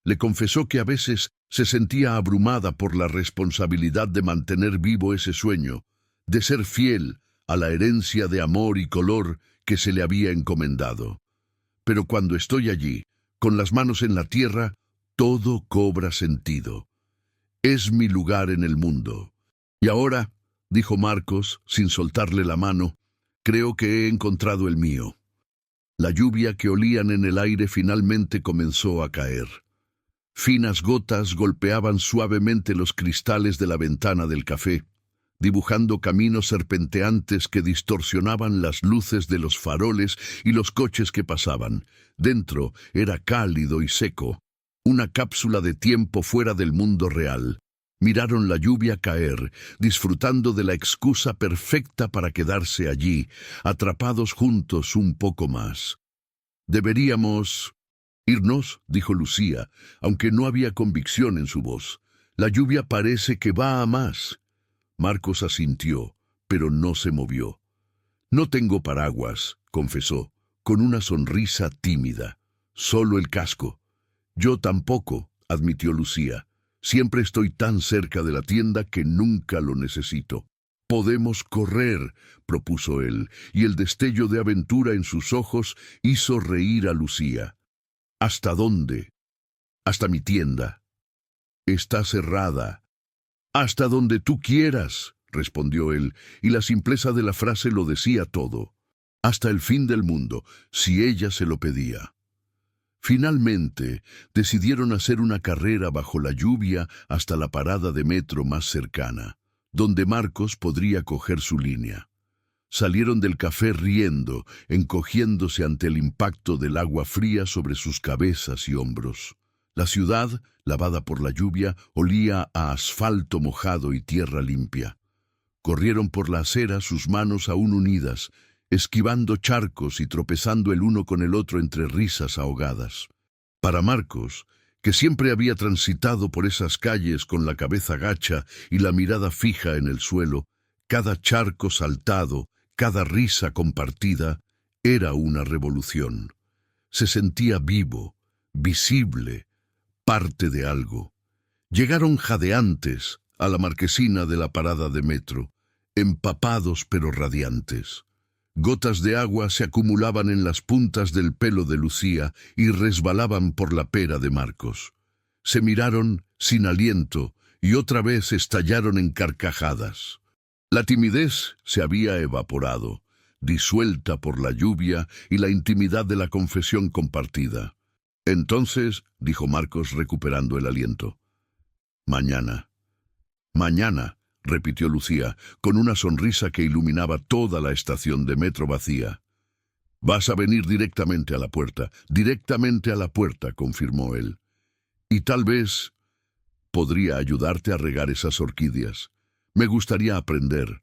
Le confesó que a veces se sentía abrumada por la responsabilidad de mantener vivo ese sueño, de ser fiel a la herencia de amor y color que se le había encomendado. Pero cuando estoy allí, con las manos en la tierra, todo cobra sentido. Es mi lugar en el mundo. Y ahora, dijo Marcos, sin soltarle la mano, creo que he encontrado el mío. La lluvia que olían en el aire finalmente comenzó a caer. Finas gotas golpeaban suavemente los cristales de la ventana del café, dibujando caminos serpenteantes que distorsionaban las luces de los faroles y los coches que pasaban. Dentro era cálido y seco, una cápsula de tiempo fuera del mundo real. Miraron la lluvia caer, disfrutando de la excusa perfecta para quedarse allí, atrapados juntos un poco más. Deberíamos, «Irnos», dijo Lucía, aunque no había convicción en su voz. «La lluvia parece que va a más». Marcos asintió, pero no se movió. «No tengo paraguas», confesó, con una sonrisa tímida. «Solo el casco». «Yo tampoco», admitió Lucía. «Siempre estoy tan cerca de la tienda que nunca lo necesito». «Podemos correr», propuso él, y el destello de aventura en sus ojos hizo reír a Lucía. «¿Hasta dónde?» «Hasta mi tienda». «Está cerrada». «Hasta donde tú quieras», respondió él, y la simpleza de la frase lo decía todo. Hasta el fin del mundo, si ella se lo pedía. Finalmente, decidieron hacer una carrera bajo la lluvia hasta la parada de metro más cercana, donde Marcos podría coger su línea. Salieron del café riendo, encogiéndose ante el impacto del agua fría sobre sus cabezas y hombros. La ciudad, lavada por la lluvia, olía a asfalto mojado y tierra limpia. Corrieron por la acera, sus manos aún unidas, esquivando charcos y tropezando el uno con el otro entre risas ahogadas. Para Marcos, que siempre había transitado por esas calles con la cabeza gacha y la mirada fija en el suelo, cada charco saltado, cada risa compartida, era una revolución. Se sentía vivo, visible, parte de algo. Llegaron jadeantes a la marquesina de la parada de metro, empapados pero radiantes. Gotas de agua se acumulaban en las puntas del pelo de Lucía y resbalaban por la pera de Marcos. Se miraron sin aliento y otra vez estallaron en carcajadas. La timidez se había evaporado, disuelta por la lluvia y la intimidad de la confesión compartida. «Entonces», dijo Marcos recuperando el aliento. «Mañana». «Mañana», repitió Lucía, con una sonrisa que iluminaba toda la estación de metro vacía. «Vas a venir directamente a la puerta», confirmó él. «Y tal vez podría ayudarte a regar esas orquídeas. Me gustaría aprender».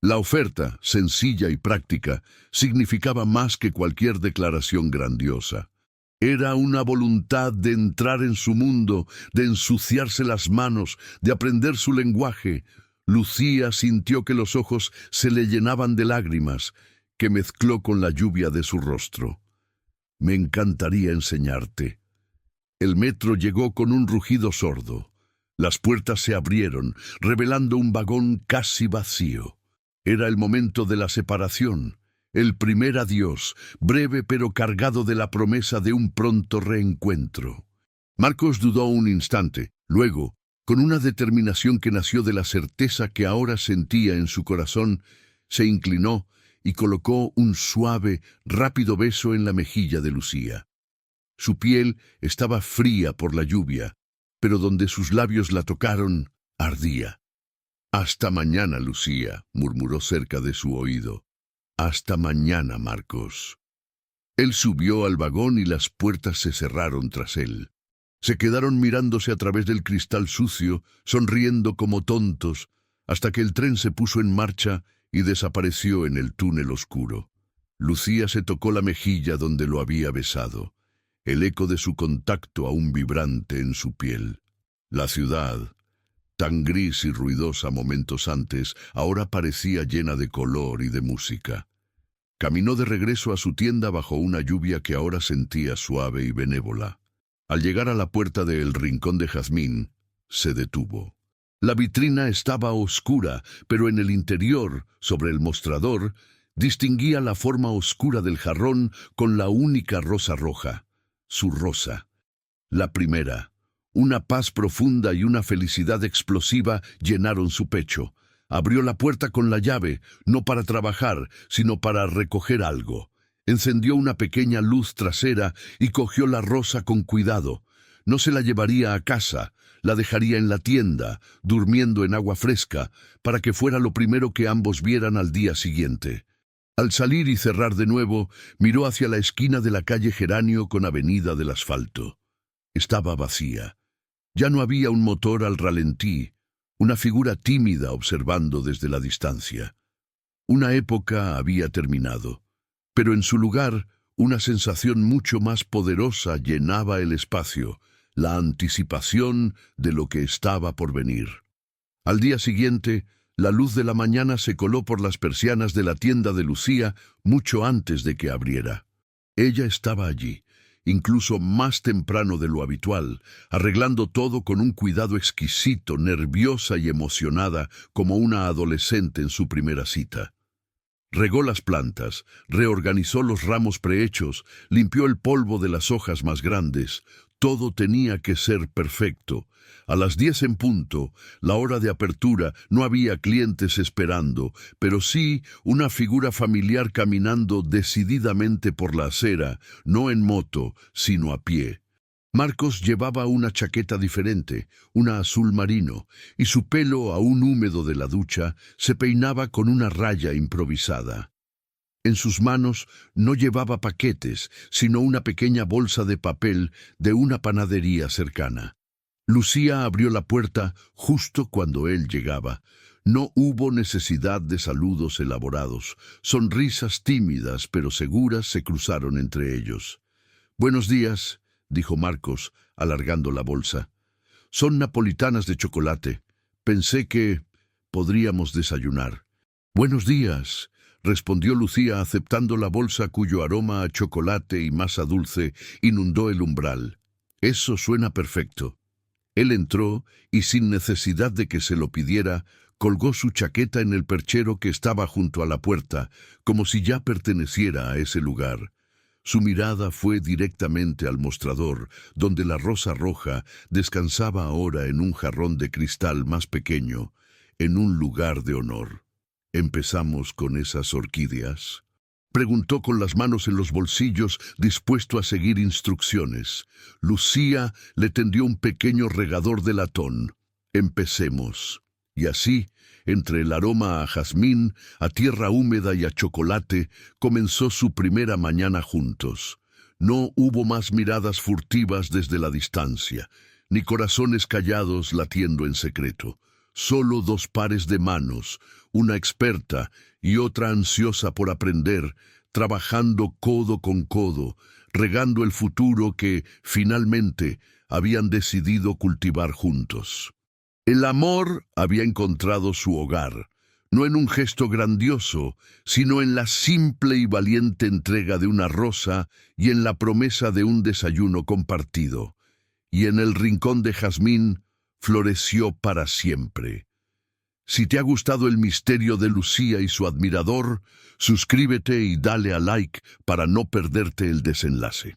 La oferta, sencilla y práctica, significaba más que cualquier declaración grandiosa. Era una voluntad de entrar en su mundo, de ensuciarse las manos, de aprender su lenguaje. Lucía sintió que los ojos se le llenaban de lágrimas, que mezcló con la lluvia de su rostro. «Me encantaría enseñarte». El metro llegó con un rugido sordo. Las puertas se abrieron, revelando un vagón casi vacío. Era el momento de la separación, el primer adiós, breve pero cargado de la promesa de un pronto reencuentro. Marcos dudó un instante, luego, con una determinación que nació de la certeza que ahora sentía en su corazón, se inclinó y colocó un suave, rápido beso en la mejilla de Lucía. Su piel estaba fría por la lluvia, pero donde sus labios la tocaron, ardía. «Hasta mañana, Lucía», murmuró cerca de su oído. «Hasta mañana, Marcos». Él subió al vagón y las puertas se cerraron tras él. Se quedaron mirándose a través del cristal sucio, sonriendo como tontos, hasta que el tren se puso en marcha y desapareció en el túnel oscuro. Lucía se tocó la mejilla donde lo había besado, el eco de su contacto aún vibrante en su piel. La ciudad, tan gris y ruidosa momentos antes, ahora parecía llena de color y de música. Caminó de regreso a su tienda bajo una lluvia que ahora sentía suave y benévola. Al llegar a la puerta del rincón de jazmín, se detuvo. La vitrina estaba oscura, pero en el interior, sobre el mostrador, distinguía la forma oscura del jarrón con la única rosa roja, su rosa. La primera. Una paz profunda y una felicidad explosiva llenaron su pecho. Abrió la puerta con la llave, no para trabajar, sino para recoger algo. Encendió una pequeña luz trasera y cogió la rosa con cuidado. No se la llevaría a casa, la dejaría en la tienda, durmiendo en agua fresca, para que fuera lo primero que ambos vieran al día siguiente. Al salir y cerrar de nuevo, miró hacia la esquina de la calle Geranio con avenida del asfalto. Estaba vacía. Ya no había un motor al ralentí, una figura tímida observando desde la distancia. Una época había terminado, pero en su lugar Una sensación mucho más poderosa llenaba el espacio, la anticipación de lo que estaba por venir. Al día siguiente, la luz de la mañana se coló por las persianas de la tienda de Lucía mucho antes de que abriera. Ella estaba allí, incluso más temprano de lo habitual, arreglando todo con un cuidado exquisito, nerviosa y emocionada como una adolescente en su primera cita. Regó las plantas, reorganizó los ramos prehechos, limpió el polvo de las hojas más grandes. Todo tenía que ser perfecto. A las 10 en punto, la hora de apertura, no había clientes esperando, pero sí una figura familiar caminando decididamente por la acera, no en moto, sino a pie. Marcos llevaba una chaqueta diferente, una azul marino, y su pelo, aún húmedo de la ducha, se peinaba con una raya improvisada. En sus manos no llevaba paquetes, sino una pequeña bolsa de papel de una panadería cercana. Lucía abrió la puerta justo cuando él llegaba. No hubo necesidad de saludos elaborados. Sonrisas tímidas pero seguras se cruzaron entre ellos. «Buenos días», dijo Marcos, alargando la bolsa. «Son napolitanas de chocolate. Pensé que podríamos desayunar». «Buenos días», respondió Lucía aceptando la bolsa cuyo aroma a chocolate y masa dulce inundó el umbral. «Eso suena perfecto». Él entró y, sin necesidad de que se lo pidiera, colgó su chaqueta en el perchero que estaba junto a la puerta, como si ya perteneciera a ese lugar. Su mirada fue directamente al mostrador, donde la rosa roja descansaba ahora en un jarrón de cristal más pequeño, en un lugar de honor. «¿Empezamos con esas orquídeas?», preguntó con las manos en los bolsillos, dispuesto a seguir instrucciones. Lucía le tendió un pequeño regador de latón. «Empecemos». Y así, entre el aroma a jazmín, a tierra húmeda y a chocolate, comenzó su primera mañana juntos. No hubo más miradas furtivas desde la distancia, ni corazones callados latiendo en secreto. Solo dos pares de manos, una experta y otra ansiosa por aprender, trabajando codo con codo, regando el futuro que, finalmente, habían decidido cultivar juntos. El amor había encontrado su hogar, no en un gesto grandioso, sino en la simple y valiente entrega de una rosa y en la promesa de un desayuno compartido. Y en el rincón de jazmín floreció para siempre. Si te ha gustado el misterio de Lucía y su admirador, suscríbete y dale a like para no perderte el desenlace.